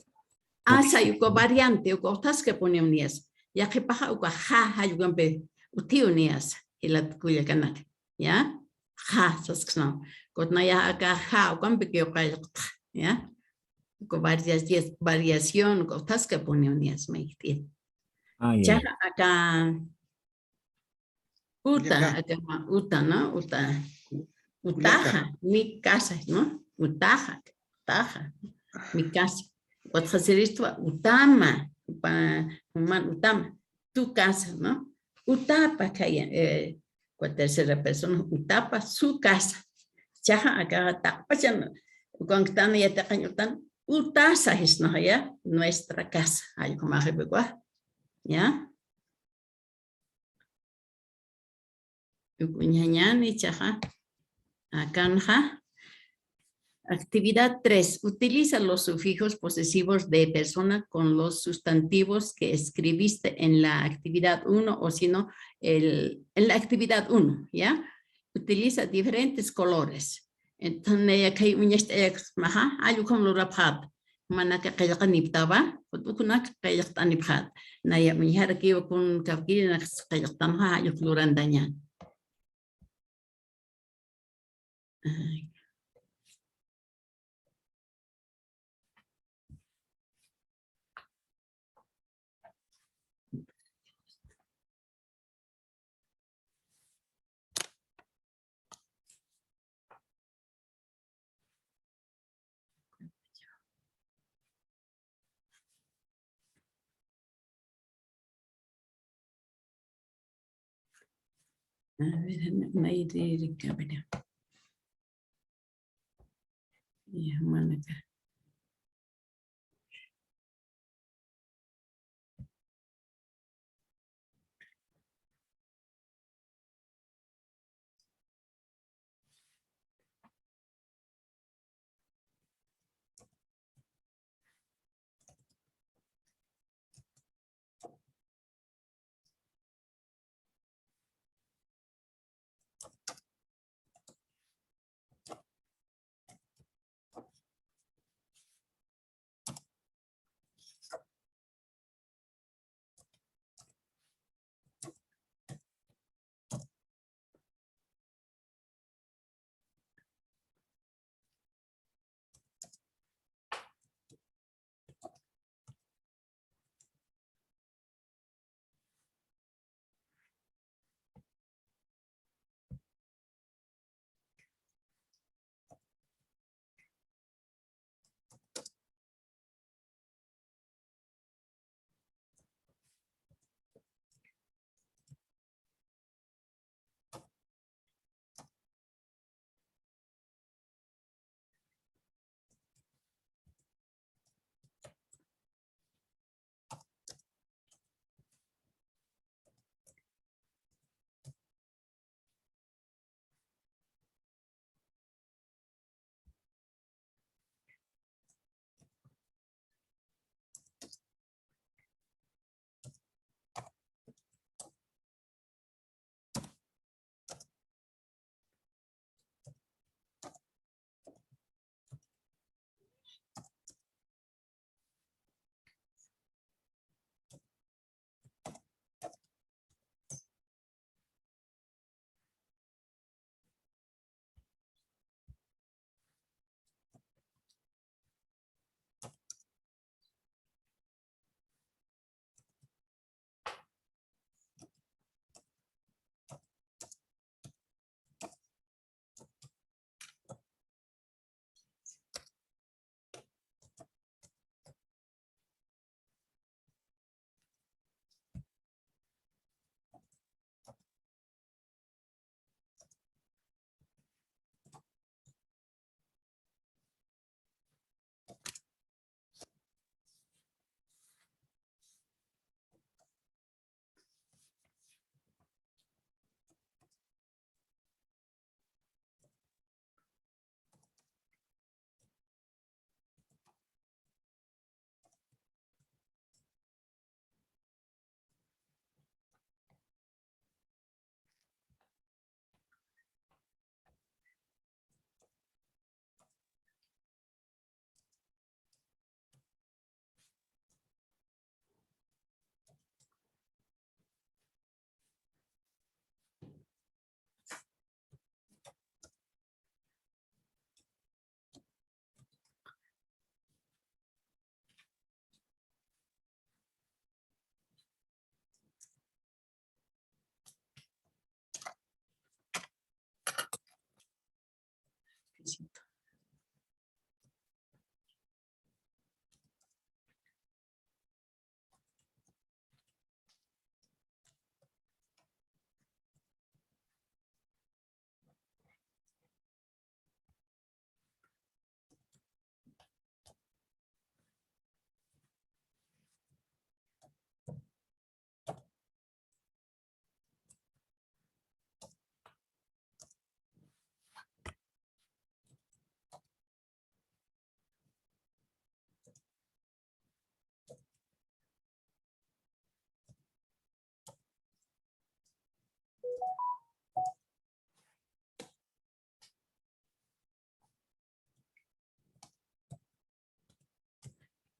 Asa yuko variante, yuko tas que pone unias. Ya que paja uka ha yukan pe uti unias hilat kuya kanak. Ya. Ha saskno. Kotna ya acá ha ukam pe que uka ya. Uko variación, uko tas que pone unias me dice. Ya acá Uta, ¿no? Utaja, mi casa, ¿no? Utaja, mi casa. Otra serie esto, utama, utama, tu casa, ¿no? Utapa kaya con tercera persona, utapa su casa. Chaja acá tapa chan con tan ya te cañotan utasa es no ya nuestra casa. Ay como ya. Uñañani chaja acá. Actividad 3. Utiliza los sufijos posesivos de persona con los sustantivos que escribiste en la actividad 1 o si no, en la actividad 1, ¿ya? Utiliza diferentes colores. Entonces, hay un maja, hay un lurapad. Mana que kaya kaniptaba, kuna kaya tanipad. Naya mihara kiyo kun kaki na kaya tanha ayo flurandanya. A ver, no hay de cabello. Ya, mana acá.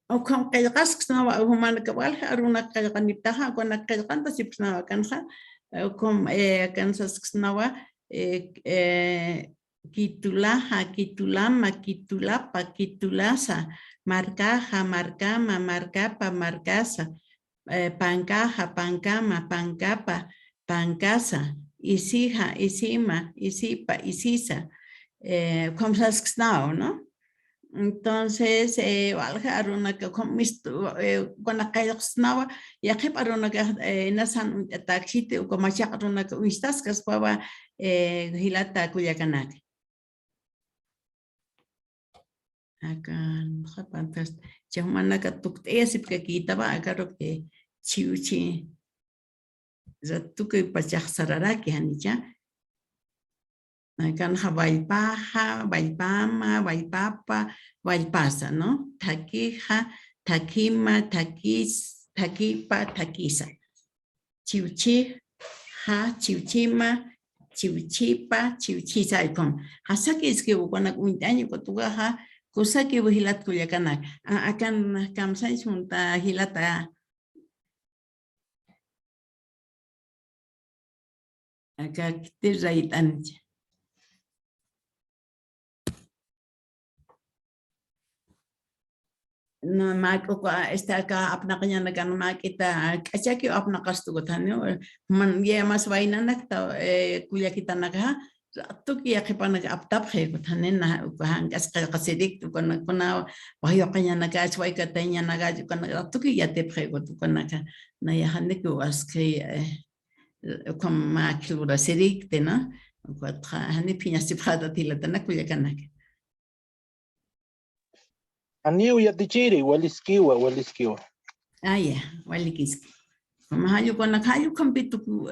o con qillqas qsnawa humana kabal aruna qillqanitaja con qillqanta sipsnawa kanja o con kansas qsnawa kitulaja kitulama kitulapa kitulasa marcaja marcama marcapa marcasa pancaja pancama pancapa pancasa isija isima isipa isisa como qsnawa, ¿no? Entonces, aruna que comisto con aquella snawa y aquí aruna que nasan taxite o como ya aruna que vistas que spaba hilata kuyakanak. Acá no pantas chamana que tu esip que quitaba acá lo que chiuchi ya tu que pachak sarara que hanicha. Kan Bailpaja, Bailpama, Bailpapa, Bailpasa, ¿no? Taquija, Taquima, Taquis, Taquipa, Taquisa. Chiuchi, ja, Chiuchima, Chiuchipa, Chiuchisa. Hasa que es que cuando un año que tú vas cosa que vos hilat kuyakana. Acá kamsa es un hilata. Acá te raitan. No mak está acá apna kanya nagan mak kita kacha que apna kastu ko thanyo man ye mas vaina nakta kuya kita naga tu ki ya kepan naga aptap khe ko thanen na hang gas qasidik tu kon kona vayo kanya naga chwai ka tanya naga kon tu ki ya te khe ko tu kon naga na ya hande ko aske kom mak lura sidik te na ko hande pinya siprada tilata na kuya kanaka. Aniu ya tichiri, waliskiwa. Ah, ya, walikiski. Como hayo con la hayo compitu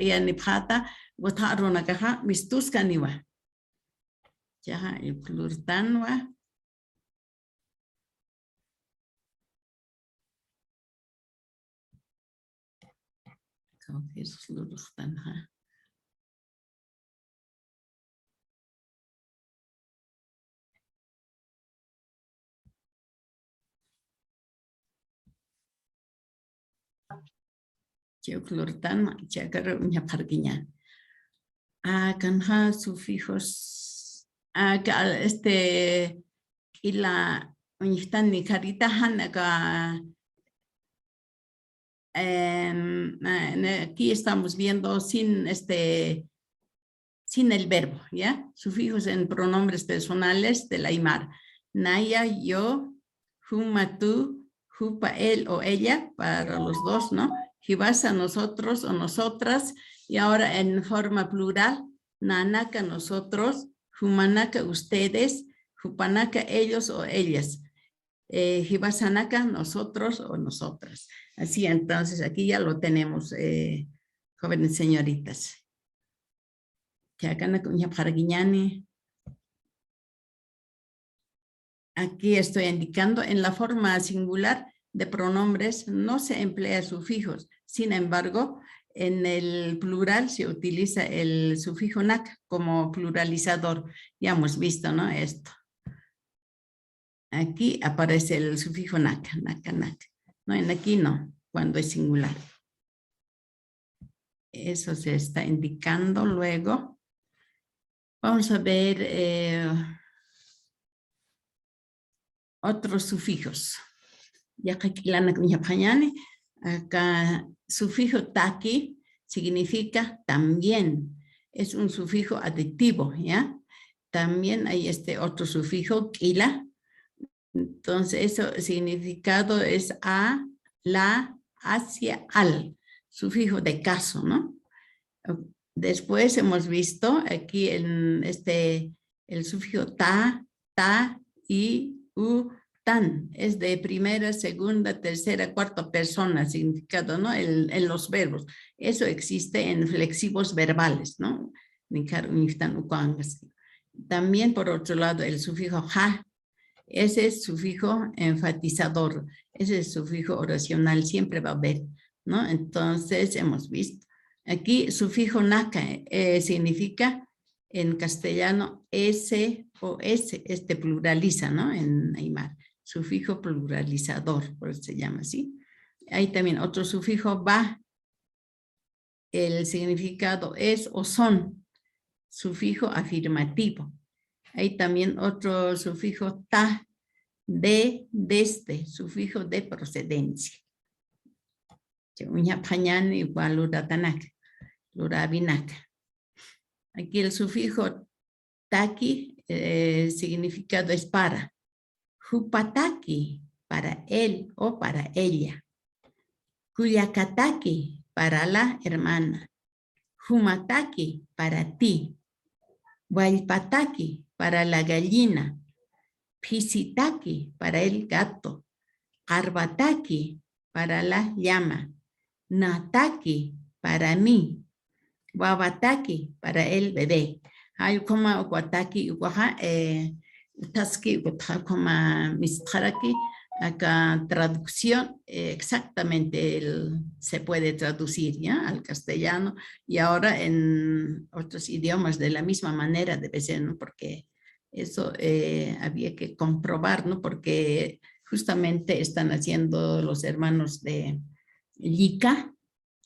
ya ni prata, wata arona caja, mistus caniwa. Ya, el plurtanwa. Creo que es plurtanwa. Clortan, chacar uña parquiña. Canja sufijos. Y la uñistan ni carita hanaga. Aquí estamos viendo sin el verbo, ¿ya? Sufijos en pronombres personales del Aymara. Naya, yo, juma, tú, jupa, él o ella, para los dos, ¿no? Jibasa, nosotros o nosotras, y ahora en forma plural, nanaka, nosotros, jumanaka, ustedes, jupanaka, ellos o ellas, jibasanaka, nosotros o nosotras. Así, entonces, aquí ya lo tenemos, jóvenes señoritas. Aquí estoy indicando en la forma singular de pronombres no se emplea sufijos. Sin embargo, en el plural se utiliza el sufijo nak como pluralizador. Ya hemos visto, ¿no? Esto. Aquí aparece el sufijo nak. No, en aquí no, cuando es singular. Eso se está indicando luego. Vamos a ver otros sufijos. Ya que acá sufijo taki significa también, es un sufijo adjetivo, ¿ya? También hay este otro sufijo kila, entonces eso significado es a, la, hacia, al, sufijo de caso, ¿no? Después hemos visto aquí en el sufijo ta, y, u, tan, es de primera, segunda, tercera, cuarta persona, significado, ¿no? En los verbos. Eso existe en flexivos verbales, ¿no? También, por otro lado, el sufijo ja, ese es sufijo enfatizador, ese es sufijo oracional, siempre va a haber, ¿no? Entonces, hemos visto. Aquí, sufijo naka significa en castellano S o S, pluraliza, ¿no? En Aymara. sufijo pluralizador, por eso se llama así. Hay también otro sufijo ba, el significado es o son, sufijo afirmativo. Hay también otro sufijo ta, de, desde, sufijo de procedencia. Aquí el sufijo taki, significado es para. Jupataki, para él o para ella. Kuyakataki, para la hermana. Jumataki, para ti. Huaypataki, para la gallina. Pisitaki, para el gato. Karbataki, para la llama. Nataki, para mí. Wabataki, para el bebé. Hay como wataki, taski, como mistaraki. Acá traducción, exactamente se puede traducir ¿ya? Al castellano y ahora en otros idiomas de la misma manera debe ser, ¿no? Porque eso había que comprobar, ¿no? Porque justamente están haciendo los hermanos de Llica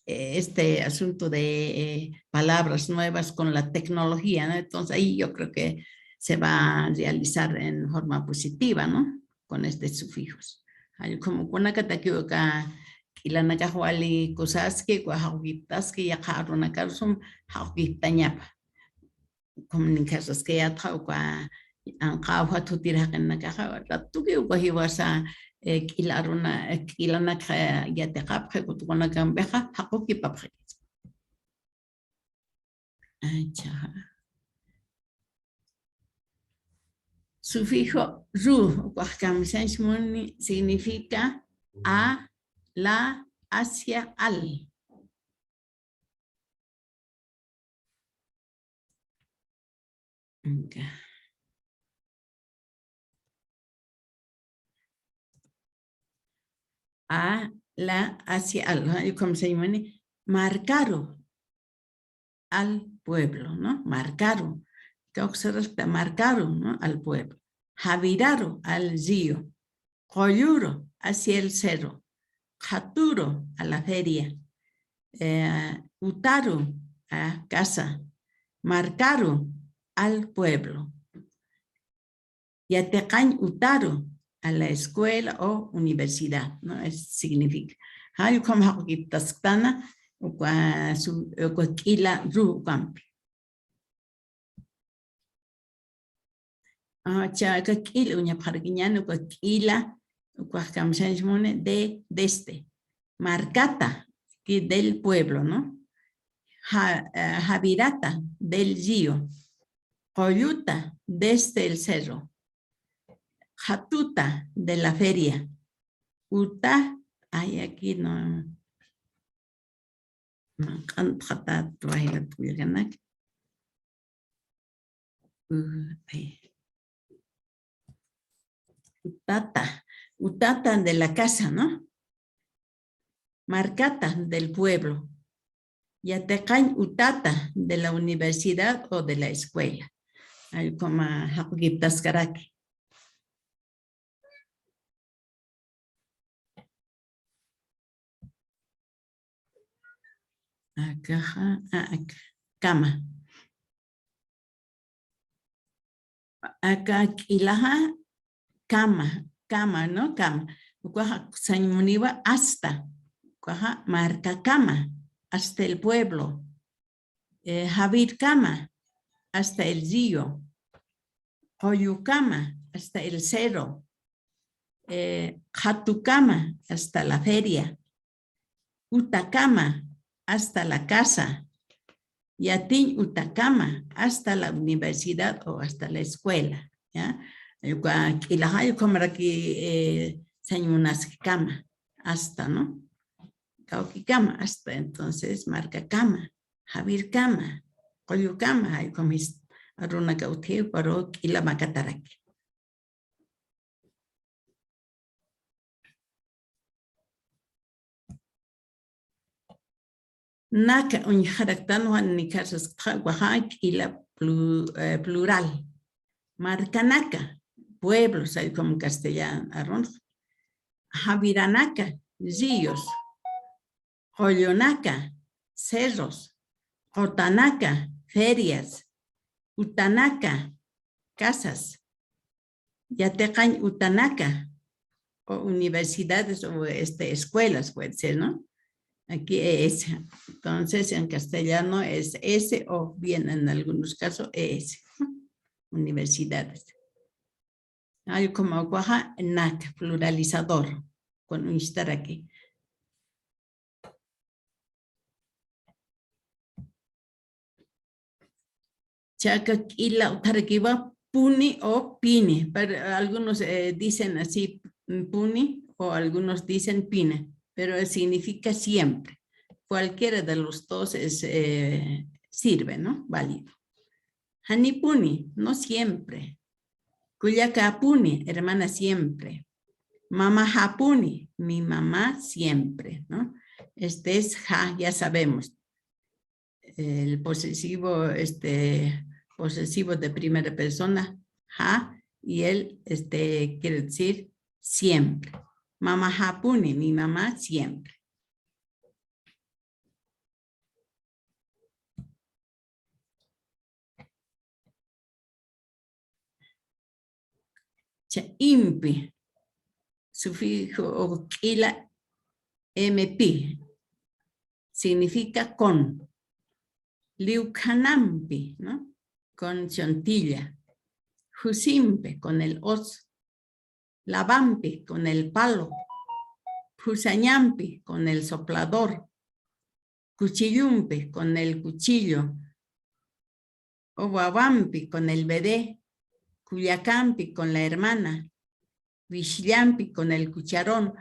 este asunto de palabras nuevas con la tecnología, ¿no? Entonces ahí yo creo que se va a realizar en forma positiva, ¿no? Con estos sufijos. Hay como una cataquiuca kilanaka huali kusaski kuahawitaski yaqarunaka sum hawitañapa. Comunicaciones que ya trauca anqawha tutiraqinaka ratuki ukahiwasa kilanaka yataqapqa kutukunakan beja haquki papqa. Acha. Sufijo ru, significa a, la, hacia, al. Okay. A, la, hacia, al. ¿Cómo se llama? Marcaron al pueblo, ¿no? Marcaron. Marcaron, ¿no? Al pueblo. Javiraron al río. Coyuro hacia el cerro. Jaturo a la feria. Utaro a casa. Marcaron al pueblo. Yatecañ utaro a la escuela o universidad, ¿no? Es, significa. Hay como hakitasktana o kila ru campi. Chaca kila uña parquiñano kila de desde. Marcata que del pueblo, ¿no? Javirata del río. Coyuta desde el cerro. Jatuta de la feria. Uta, ay aquí no. Utata de la casa, ¿no? Marcata del pueblo. Yatecañ utata de la universidad o de la escuela. Hay como Hakuiptaskaraki. Acá, cama. Acá, ilaha, cama, ¿no? Cama. Sañmuniva hasta. Marca cama, hasta el pueblo. Javir cama, hasta el río. Coyucama, hasta el cerro. Jatucama, hasta la feria. Utacama, hasta la casa. Yatin Utacama, hasta la universidad o hasta la escuela. ¿Ya? Y la hay como aquí señunas cama, hasta, ¿no? Cauquicama, hasta entonces marca cama, Javir cama, Coyucama, hay como aruna cauteo, pero y la macataraki. Naka un jaraktano ni casas y la plural. Marca naka, pueblos, hay como castellano. Javiranaca, ríos. Ollonaca, cerros. Otanaca, ferias. Utanaca, casas. Yatecañ Utanaca, o universidades o escuelas, puede ser, ¿no? Aquí es. Entonces, en castellano es S o bien en algunos casos ES. Universidades. Hay como Oaxaca, NAC, pluralizador, con un estar aquí. Chaca y la utaraquiba puni o pine, pero algunos dicen así puni o algunos dicen pine, pero significa siempre. Cualquiera de los dos sirve, ¿no? Válido. Hanipuni, no siempre. Cuyacapuni, hermana siempre. Mamá japuni, mi mamá siempre, ¿no? Este es ja, ya sabemos. El posesivo, posesivo de primera persona, ja, y él quiere decir siempre. Mamá japuni, mi mamá siempre. Impi, sufijo o ila mp, significa con. Liucanampi, ¿no? Con chontilla. Jusimpe, con el os. Lavampi, con el palo. Jusañampi, con el soplador. Cuchillumpi, con el cuchillo. Oguavampi, con el bebé. Cuyacampi, con la hermana. Vixillampi, con el cucharón.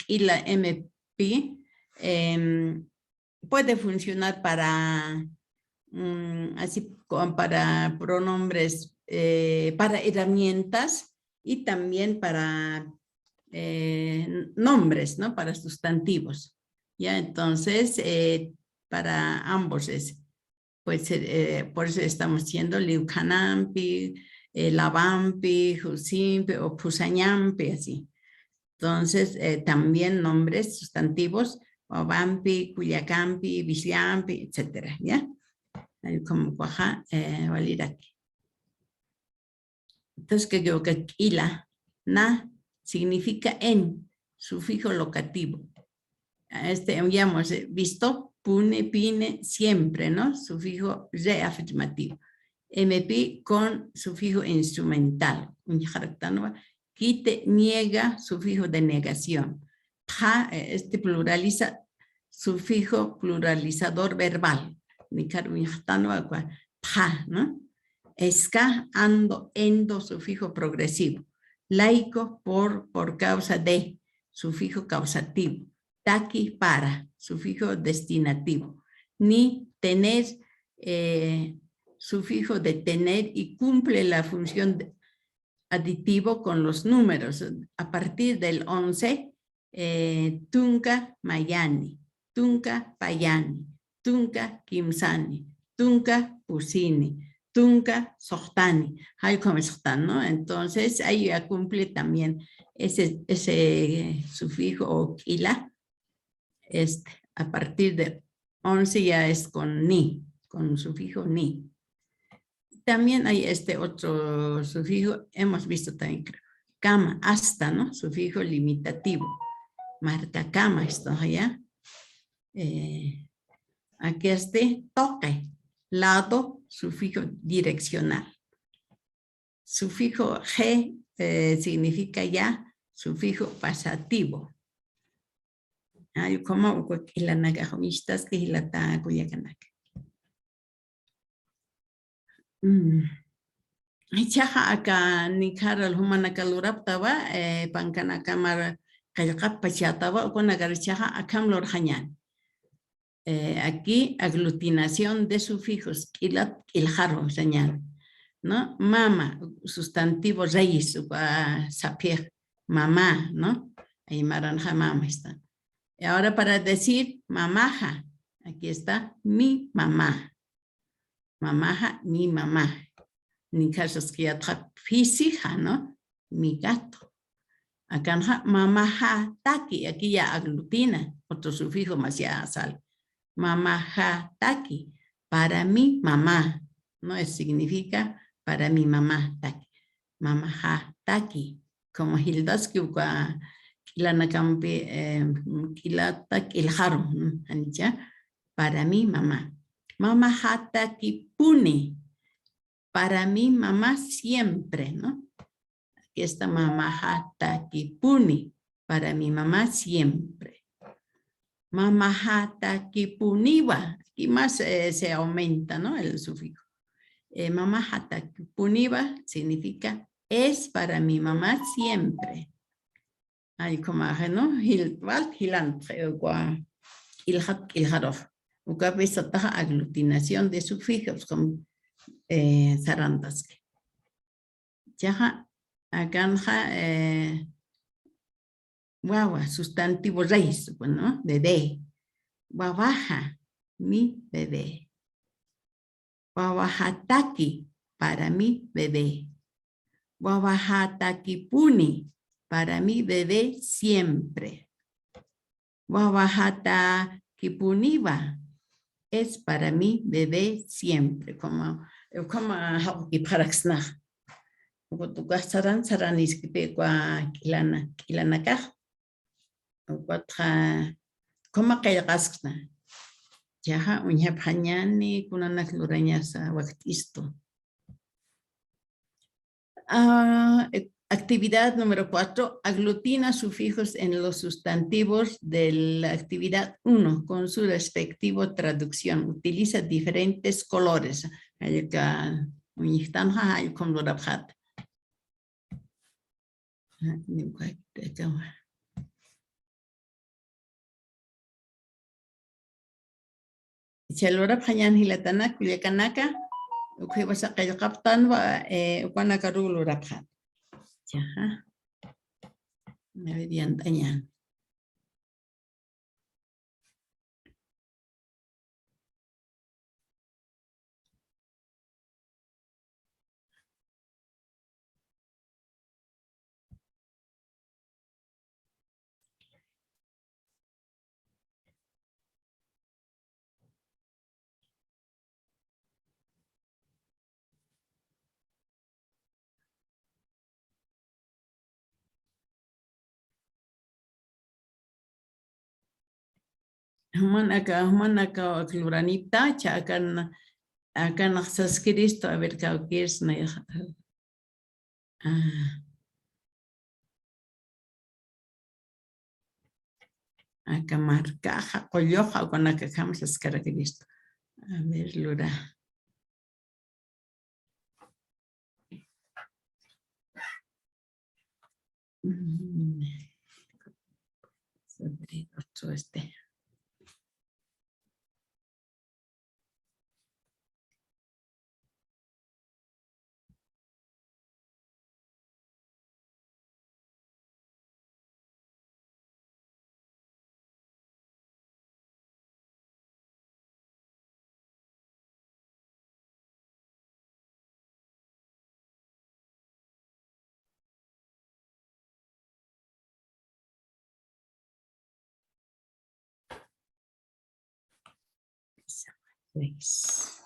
Kila MP puede funcionar para así como para pronombres, para herramientas y también para nombres, ¿no? Para sustantivos. Ya, entonces, para ambos es, pues, por eso estamos diciendo liucanampi, lavampi, jusimpi o pusañampi, así. Entonces, también nombres sustantivos, Obampi, Cuyacampi, Vixillampi, etcétera, ¿ya? Como Oaxaca, valir aquí. Entonces, que yo que ila, na, significa en, sufijo locativo. Ya hemos visto, pune, pine, siempre, ¿no? Sufijo reafirmativo. MP con sufijo instrumental. Quite, niega, sufijo de negación. Ja, pluraliza, sufijo pluralizador verbal. Pa, ¿no? Esca, ando, endo, sufijo progresivo. Laico, por causa de, sufijo causativo. Taqui, para, sufijo destinativo. Ni, tener, sufijo de tener y cumple la función aditivo con los números. A partir del 11, tunca, mayani, tunca, payani, tunca, kimsani, tunca, pusini, tunca, sohtani. Hay como sohtani, ¿no? Entonces, ahí ya cumple también ese sufijo o kila. A partir de 11 ya es con ni, con sufijo ni. También hay otro sufijo, hemos visto también, creo. Cama, hasta, ¿no? Sufijo limitativo. Marca cama, esto allá. Aquí toque, lado, sufijo direccional. Sufijo G significa ya, sufijo pasativo. Como la nagajomistas que la ta cuyacanaka. Chaja acá ni caral humana caluraptaba, pancana cámara calcap pachataba, con agarchaja acá lorjañan. Aquí aglutinación de sufijos, kilat, iljarro, señal. ¿No? Mama, sustantivo reyes, sapir, mamá, ¿no? Ahí maranja mama está. Y ahora para decir mamaja, aquí está mi mamá. Mamaja, mi mamá. Ni casos que ya física, ¿no? Mi gato. Acá mamaja taki, aquí ya aglutina, otro sufijo más ya sale. Mamaja taki, para mi mamá, ¿no? Significa para mi mamá taki. Mamaja taki, como Hildas que kilana campi kilata kilharum, para mi mamá. Mamaja taki puni, para mi mamá siempre, ¿no? Aquí está mamaja taki puni, para mi mamá siempre. Mamaja taki puniwa, aquí más se aumenta, ¿no? El sufijo. Mamaja taki puniwa significa es para mi mamá siempre. Hay como, ¿no? Hilwal, hilantre, ilhat, ilharof. Uka taja aglutinación de sufijos como zarandas. Yaja, aganja, guagua, sustantivo raíz, bueno, bebé. Guabaja, mi bebé. Guabajataki, para mi bebé. Guabajataki puni, para mi bebé siempre. Guabajataki puniva, es para mi bebé siempre. Como y para xnaj. Tu gastaran saranis que te kilana kaj. Como que gasna. Yaha unya panyani kunanak luranya sa waktisto. Actividad número 4. Aglutina sufijos en los sustantivos de la actividad 1 con su respectivo traducción. Utiliza diferentes colores. Hay con lurabhat. Chalora panyan hilatana kuliakanaka. Ukui basa kayo kaptan wa ukana karulo raphat. Jaha. Meridian tanya. Human acá cluranita cha acá naxas Cristo a ver qué es na acá marcaja colloja con acá jamás es Cristo. A ver lura. Sobre otro este. Seis.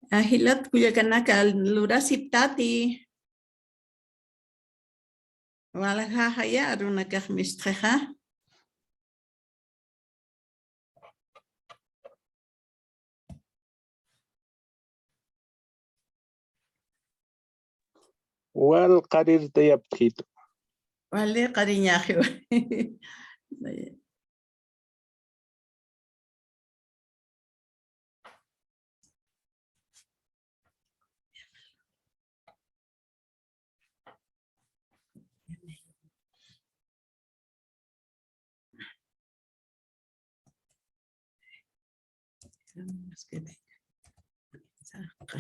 Ahilat kuyakanaka lurasip tati. Walajaja ya runakaj mistreja. والقرير تيبتيت Vale, cariñaje. Vamos que venga. Saca.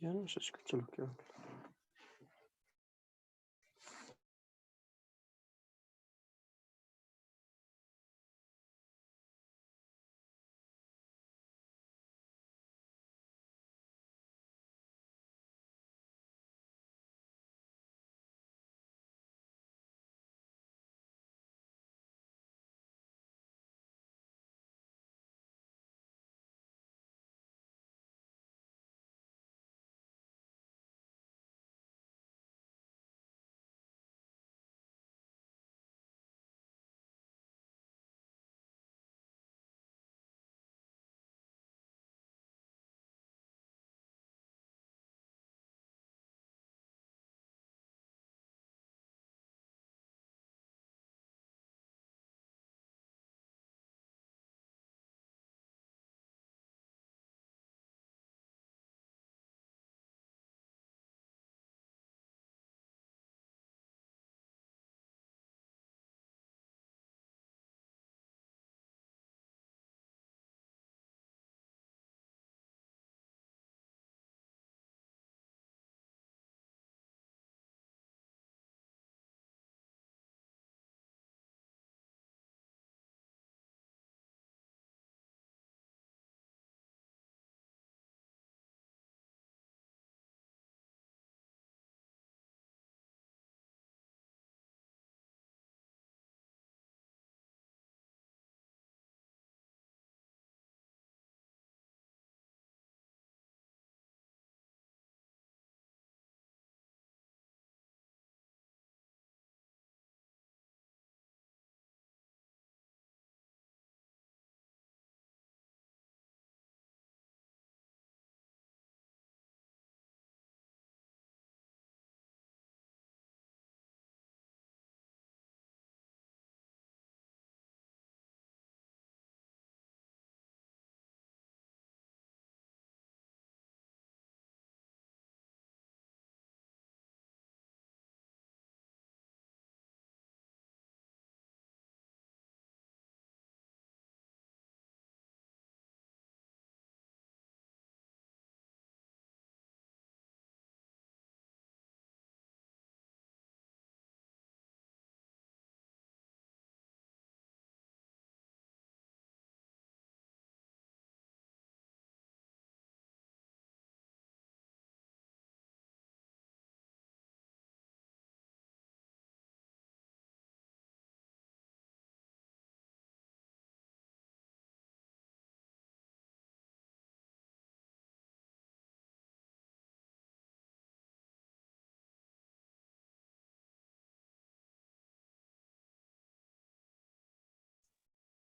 Ya no se escucha lo que habla.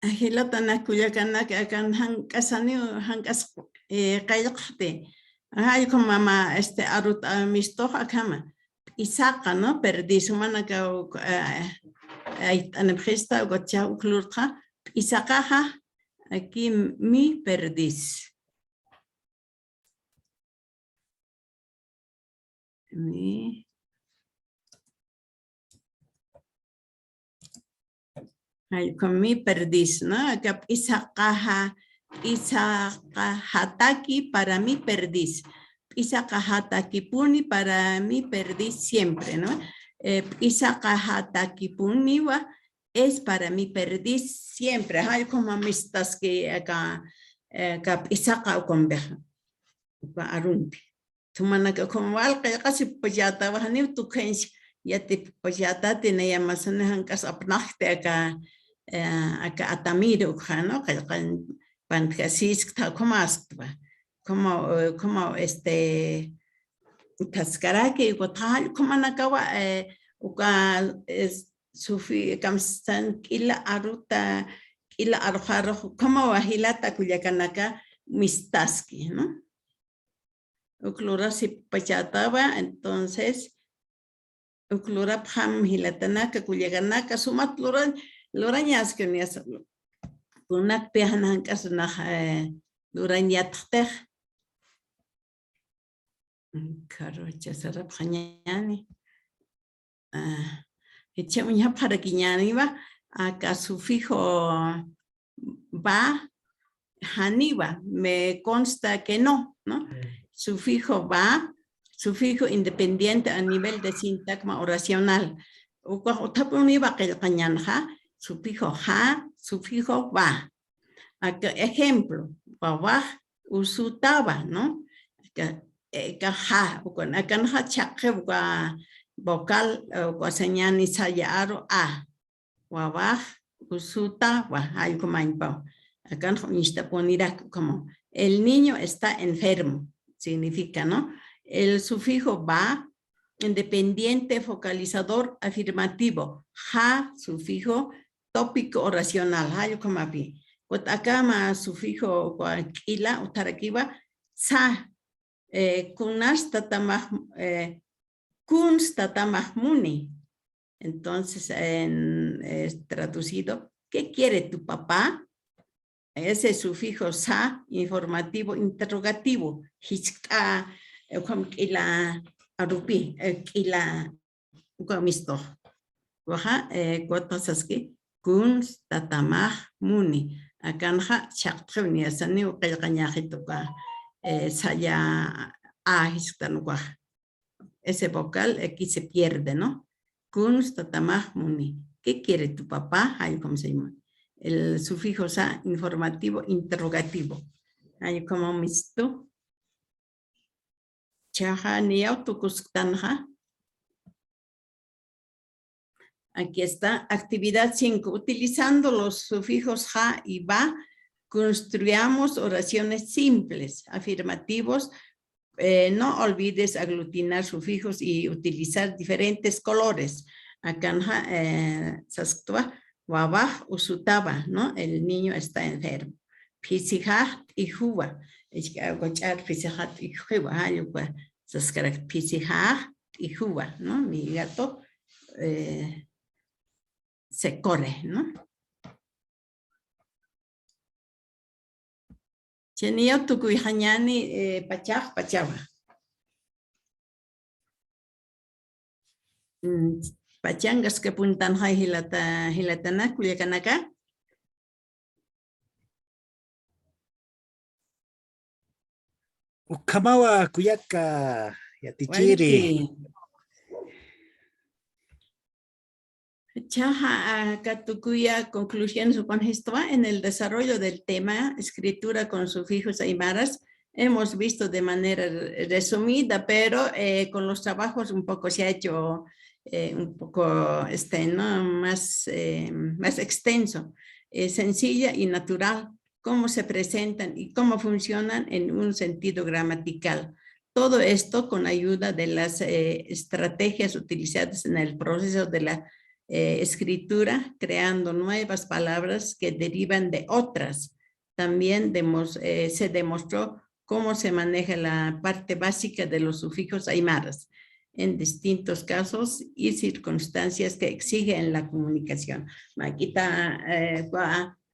Ahilatan akuyakana akan hankasani hankas qayqte. Ay como mama arut mistoja kama. Isaqa no perdiz humana ka ay anabjesta gotcha uklurqa. Isaqaja aquí mi perdiz. Mi ay con mi perdiz, ¿no? Acá Isaqahataki para mi perdiz. Isaqahataki puni para mi perdiz siempre, ¿no? Isaqahataki puniwa es para mi perdiz siempre. Hay como amistas que acá Isaqa con beja. Arunti. Tumana que como algo casi pues ya estaba ni tu kench ya te pues ya está tiene ya más en hankas apnachte acá atamiro, ¿no? Que pancasis está como cascaraki igual como nakawa sufi kamsan kila aruta kila arujaro como bajilata kuyakanaka mistaski, ¿no? Uclura si pachataba entonces uclura pam hilatanaka kuyakanaka sumat lurañas que ni es una peana casna lurañatech caro chasara pañani echamos para quiñani va acá su fijo va Haniba me consta que no sufijo va, sufijo independiente a nivel de sintagma oracional. Sufijo ja, sufijo va. Acá, ejemplo, babaj usutaba, ¿no? Acá ja, acá ja chakre vocal o señal sayaro a. Babaj usutaba, algo más. Acá está ponida como el niño está enfermo, significa, ¿no? El sufijo va, independiente, focalizador, afirmativo. Ja, sufijo, tópico oracional. Ha, yo como aquí. Acá más sufijo, ila, utarakiba, sa, kunstatamahmuni. Entonces, traducido, ¿qué quiere tu papá? Ese sufijo sa, informativo, interrogativo. Hichka, ila arupi, ila misto. Waja, cuotas que kunstatamahmuni. Acá chaktruni asani uqillqañajituqa saya hichtanuqa. Ese vocal aquí se pierde, ¿no? Kunstatamahmuni. ¿Qué quiere tu papá? Ahí como se llama. El sufijo sa, informativo, interrogativo. Ahí como misto. Chaja ni autocustanja. Aquí está, actividad 5. Utilizando los sufijos ja y va, construyamos oraciones simples, afirmativos. No olvides aglutinar sufijos y utilizar diferentes colores. Acá, sasktua, wabaj, usutaba, ¿no? El niño está enfermo. Pisijaj y juba. Es que agochar pisijaj y juba. Saskarak pisijaj y juba, ¿no? Mi gato se corre, ¿no? Chenio tukuihañani pachava. Pachangas que puntan hay hilatana kuyakanaka. Ukamawa kuyaka yatichiri. Chaja Katukuya, conclusiones con esto en el desarrollo del tema escritura con sufijos aymaras. Hemos visto de manera resumida, pero con los trabajos un poco se ha hecho un poco ¿no? más extenso, sencilla y natural, cómo se presentan y cómo funcionan en un sentido gramatical. Todo esto con ayuda de las estrategias utilizadas en el proceso de la escritura, creando nuevas palabras que derivan de otras. También se demostró cómo se maneja la parte básica de los sufijos aymaras en distintos casos y circunstancias que exigen la comunicación. Maquita,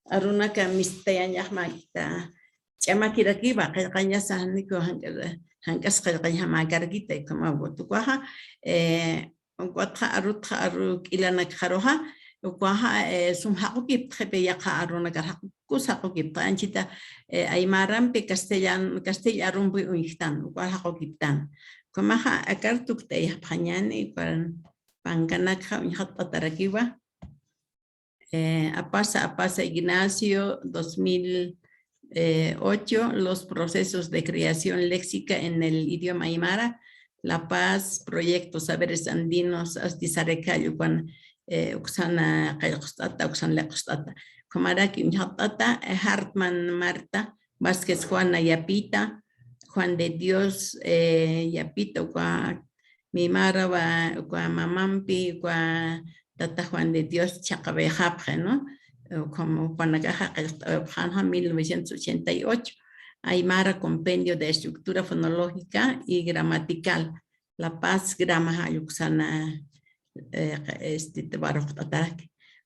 aruna que misteañas maquita, chamakirakiba, que cañas anico, hankas que cañas macarquita, como botuaja, Guatja aruk ilana karoha, ukaha sumhakukip trepeya karuna karhakusakukip anchita aymarampe castellarun bu unchtan ukalhakukiptan. Kumaha akartuk te pañani pankanakha unhatarakiwa. Apasa Ignacio 2008, los procesos de creación léxica en el idioma aymara. La Paz, Proyecto Saberes Andinos, Astizarecayo, con Uxana Cayostata, Uxan Lecostata. Comaraki Unhatata, Hartman Marta, Vázquez Juana Yapita, Juan de Dios Yapita, mi Mara, Mamampi, Tata Juan de Dios Chacabejapre, ¿no? Como Panagaja, 1988. Aymara, compendio de estructura fonológica y gramatical. La Paz, grama yuxana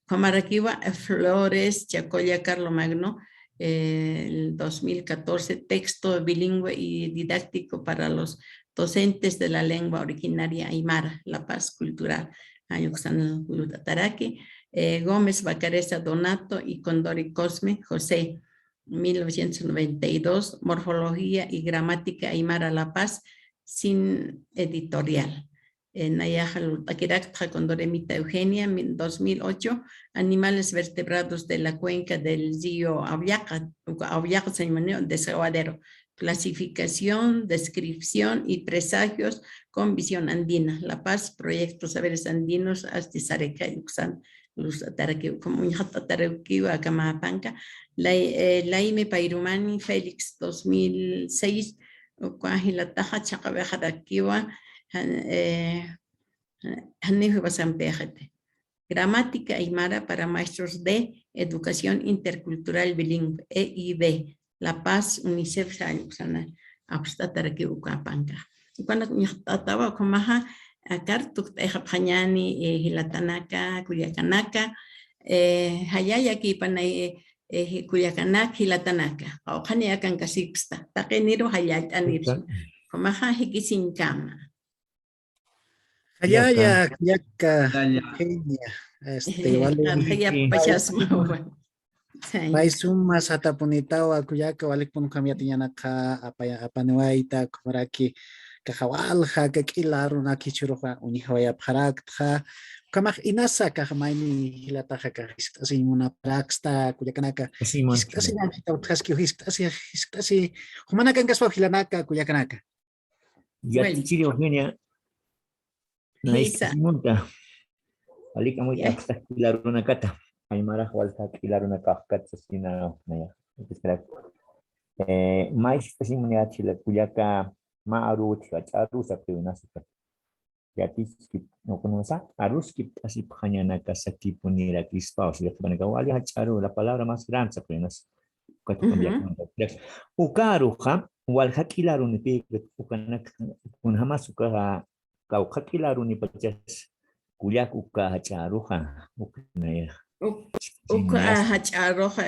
Comaraquiva, Flores, Chacoya, Carlomagno, el 2014, texto bilingüe y didáctico para los docentes de la lengua originaria aymara, La Paz cultural. Ayuxana Gulutataraque, Gómez Bacareza Donato y Condori Cosme José. 1992, Morfología y Gramática Aymara La Paz, sin editorial. Nayajal Takirakta con Doremita Eugenia, 2008, Animales vertebrados de la cuenca del río Aviaca, Desaguadero. Clasificación, descripción y presagios con visión andina. La Paz, Proyecto Saberes Andinos, Astizareca, Yuxan, Luz Ataraque, como Ataraquiwa, Acamapanca, Laime Pairumani, Félix, 2006, Cuajila Taja, Chacabejaraquiwa, Hanejo Basampejate. Gramática Aymara para maestros de Educación Intercultural Bilingüe, EIB. La Paz, UNICEF, Sana, Abstataraki Ucapanca. Y cuando estaba con Maja, Kartuk, Japanyani, Hilatanaka, Cuyacanaka, Hayayaki, Panay, Cuyacanak, Hilatanaka, o Haniacan Casipsta, Takeniro, Hayat Anirs, con Maja, Hikisin Kama. Hayaya, Kuyaka, Hayaya. Eugenia, vale. Paisuma satapunitawa kuyaka walikpun kamiatiñanaka apanuaita kumaraki kahawalja kakilaruna kichuruja unihawaya parakta kamak inasa kahamayni hilataja kahiskasi muna paraksta kuyakanaka hiskasi nanjita utjaski hiskasi humanaka kaspa hilanaka kuyakanaka Yatchiri Eugenia. Munta. Alika muy taquilar una cata. Aymara walta taquilar una cafcat sina naya. Mais pasimunia chila kuyaka maaru charu sapuna super. Yatis no conosa aruski así pañana kasaki punira kispa o si le wali hacharu la palabra más grande apenas. Ukaruja wal hakilar un pi ukanak un jamás ukaha kauhakilar un pachas. Kuyak uka hacharuja uknaya. Uka hacharuja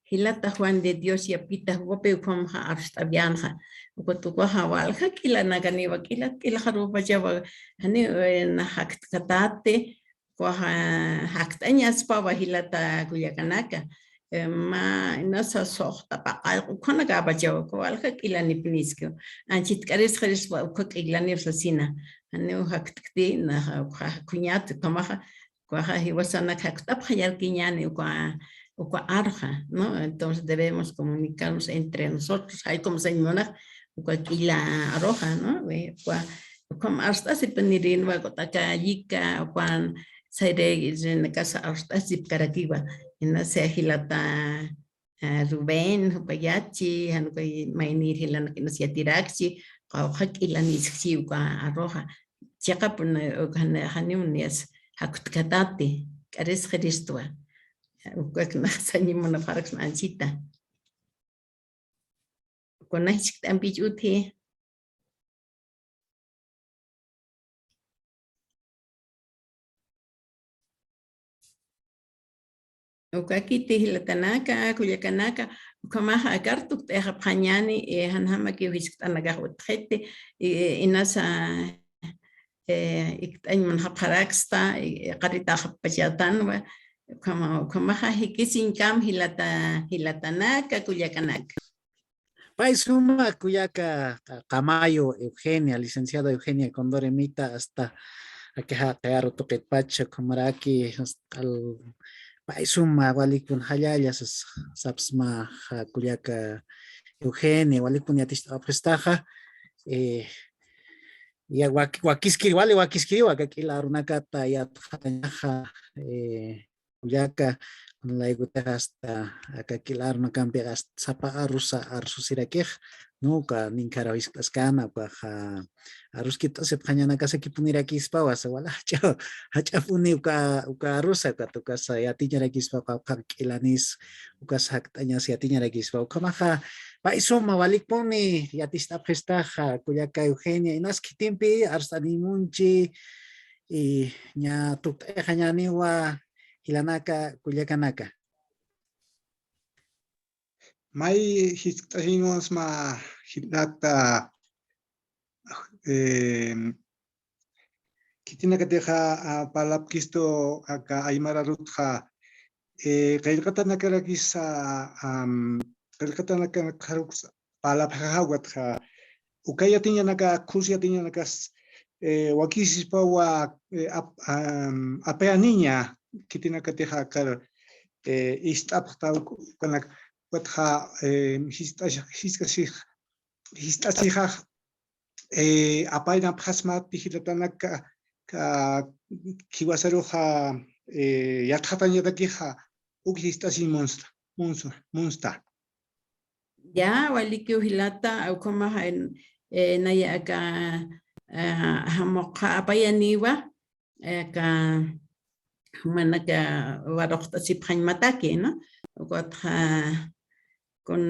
hilata Juan de Dios y apita wope ukamha arstabianja. Ukotuko hawalja kila naganiwa kila harupa jawa hani na haktate ko haktanyas pawa hilata kuyakanaka. Ma nasa sohta pa ukona gaba jawa ko alja kila nipnisko. Anchit karis karis uka kila nifsasina. Anu hakti na kunyat kamaha kuaja hiwasana haktap hayalkiñani uka arja, ¿no? Entonces debemos comunicarnos entre nosotros. Hay como señora uka kila arroja, ¿no? Como hasta si penirin wa kotaka yika ukan saire en casa hasta si karakiwa en la sehilata Rubén upayachi han ko mainir hilan kinasiatirachi hak ilanischi uka arroja. Chica pun hanunias hakutkatate kares Christua ukak na sanimona paraks mancita konach tampichuti ukakiti hilatanaka kuyakanaka ukamaha akartuk te hapanyani hanhama ki hiskanaga utrete inasa iktañman haparaksta qarita hapachatan como hikisin kam hilatanaka kuyakanaka. Paisuma kuyaka Camayo Eugenia, licenciada Eugenia Condoremita hasta aqueja tearo toquet pacha comaraki al paisuma walikun hayayas sapsma kuyaka Eugenia walikun yatista prestaja ya wakiskiri wale wakiskiri wakakila runakata ya tjatañaja kuyaka la igutaja hasta akakila runakampi hasta sapa arusa arsusirakej nuka ninkara vistascana paja aruskita se pañana casa que punira kispa wasa wala hacha puni uka arusa katuka sa yatiñara kispa pakilanis uka saktaña si yatiñara kispa ukamaja paisoma walikpuni yatista prestaja kuyaka Eugenia inas kitimpi arsanimunchi y ña tukteja ñaniwa hilanaka kuyakanaka. May hisktahinos ma hilata kitina kateja palapkisto aka aymara rutja qillqatanakarakis qillqatanakarakis palapaqawatqa ukayatiñanaka kusyatiñanakas wakisispawa apeaniña kitinakatiqa kar ist'apqa kanak watqa hist'asijaq apaynapaqasma tijilatanaka kiwasaruqa yatqatañatakiqa hist'asi monsta. Ya, waliki uhilata au koma naya aka hamoqa apayaniwa aka manaka waroqta siphan mataki, ¿no? Kotha con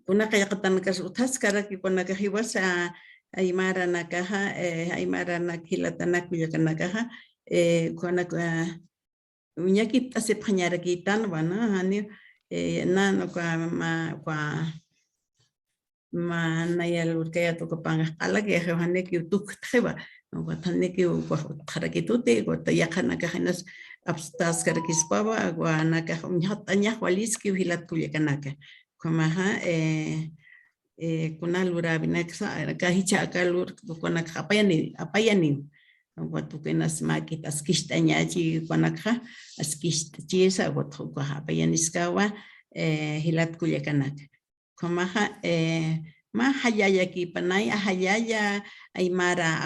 kuna kayakatan kas utas kara ki kuna kahiwasa aymara nakaha aymara nakilatana kuyakanakaha kuna unyaki tasipanyara kitan wana hani nano kwa nayal urkaya to kapanga ala que hani ki utuk kheba no watane ki kharakitute ko tayakana kahanas abstas karakispawa wa naka unyatanya waliski hilat kuyakanaka kamaha kunal urabinaksa kahicha kalur kuna apayani waktu kenas makit askishtañachi wanakha askishtiesa waktu apayaniskawa hilat kuyakanaka komaha ma hayaya ki panay hayaya aymara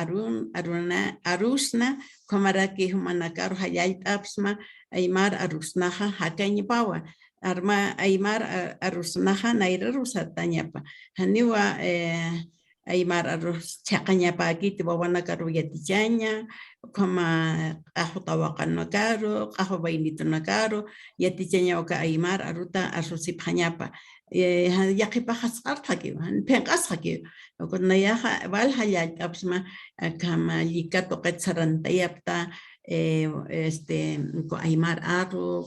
arusna komaraki humanakar hayay tapsma aymar arusnaha hakayni pawa arma aymar arusnaha naira rusatañapa haniwa aymar arus chaqañapa aquí te bawana karo yatichaña kama ahutawakan nakaro ahubainito nakaro yatichaña oka aymar aruta arusiphañapa yaqipa hasarthaki penqasqaki kunayaha wal hayay apsma kama yikato qetsarantayapta ko aymar aru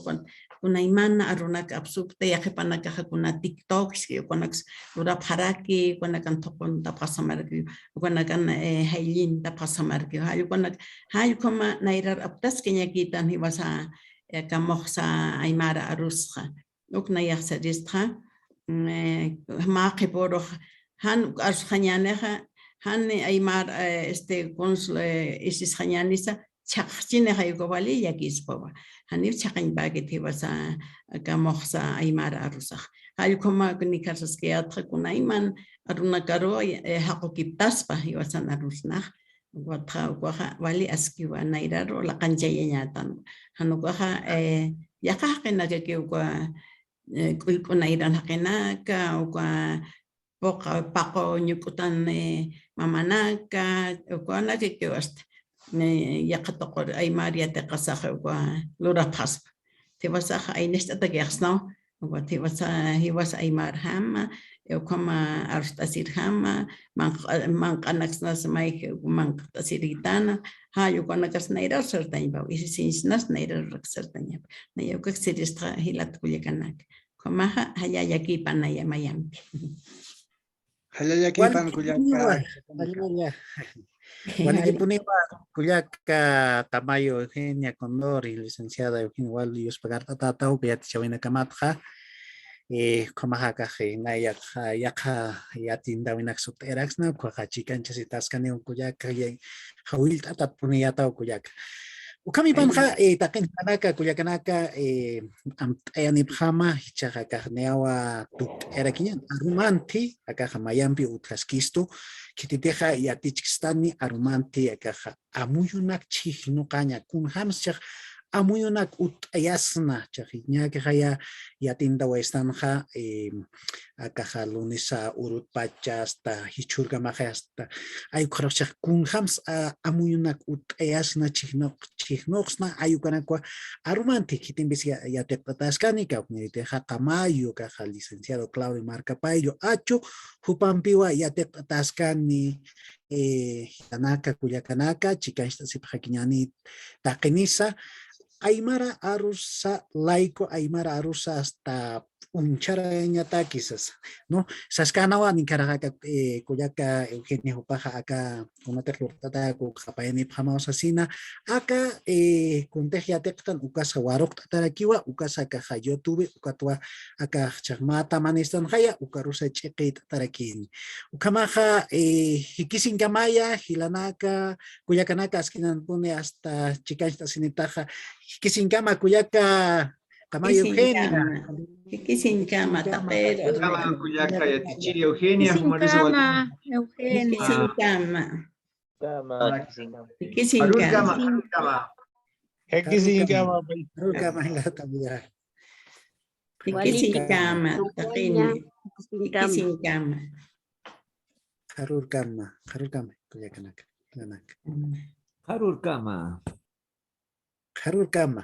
kunaymana arunak absupta yaqipanaka kuna tiktoks kunak urap haraki kunakan topon tapasamarki kunakan haylin tapasamarki hayu kama nairar aptas kenyakitan hiwasa kamoxsa aymara arusqa uknayaq sarisqa maqiporo han arusqañaneqa han aymar consul isis qañanisa chaqchine hayukawali yakispawa hanif chaqañpaki tiwasa kamoxsa aymara arusaq haykuma nikasasqiyatqa kunayman arunakaro haqukiptaspa hiwasan arusnaq watqa wali askiwa nayraro laqanchayañatan hanukaqa yaqaqinaka kiwqa kunayran haqinaka uqa poqa paqo ñukutan mamanaka uqanaka kiwasta yaqatoqor aymar yataqasaq uqa lurapaspa tiwasaq aynistata kiaqsnaw uqa tiwasa hiwas aymar hama uqama arustasir hama manqanaksnas mayq manqtasiritana hayuqanakas nayrar sartañpa isisinsnas nayrar raksartañapa nayawkaq sirisqa hilat kuyakanaka kamaha hayayakipa nayamayampi Hayayakipan kuyaka Walikipuniwa kuyaka Tamayo Eugenia Condor y licenciada Eugenia Walios Pagarta Tatau Beat Chavina Kamatja Komahaka Nayak Yaka Yatinda Winaxut Eraxna Kuachicanchas y Tascani Kuyaka Hawil Tatat Puniata Kuyaka Ukami Panja Taken Kanaka Kuyakanaka Ayanipjama Hichaka Neawa Tuk Erakian Arumanti Akaja Mayampi Utkaskisto Kititeja Yatichkistani Arumanti Akaja Amuyunak Chihnukaña Kun Hamschach Amuyunak Utayasna Chahiña Kaya Yatinda Westanja Akaja Lunisa Urut Pacha hasta Hichurga Maja hasta Ayukrachak Kun Hams Amuyunak Utayasna Chihnoxna Ayukanakwa Arumanti Kitimbis Yatekataskanika Uniteja Tamayo Kaja licenciado Claudio Marcapayo Acho Hupampiwa Yatekataskani Yanaka Kuyakanaka Chikansta Siphakiñani Takenisa Aymara Arusa laico Aymara Arusa hasta un charañata quizás, ¿no? Sascanawa ni caraca kuyaka Eugenio Paja acá como te lurtata ku japayani phamao asina acá kunteja tektan ukasa warok tatarakiwa ukasa ka YouTube ukatwa acá chagmata manistan haya ukarusa cheqi tatarakini ukamaja hikisin kamaya hilanaka kuyakanaka askinan pone hasta chikansta sinitaja hikisin kama kuyaka Kamayo Eugenia. Sin cama, tapero. Kama kuyaka ya tichiri Eugenia humarizo wal. Eugenia. Sin cama. Sin Harul cama. kama, harul kama. Hekisinkama. Harul kama hila tabiya. Sin cama. Sin cama. Harul kama kuyakanaka. Harur kama. Harul kama.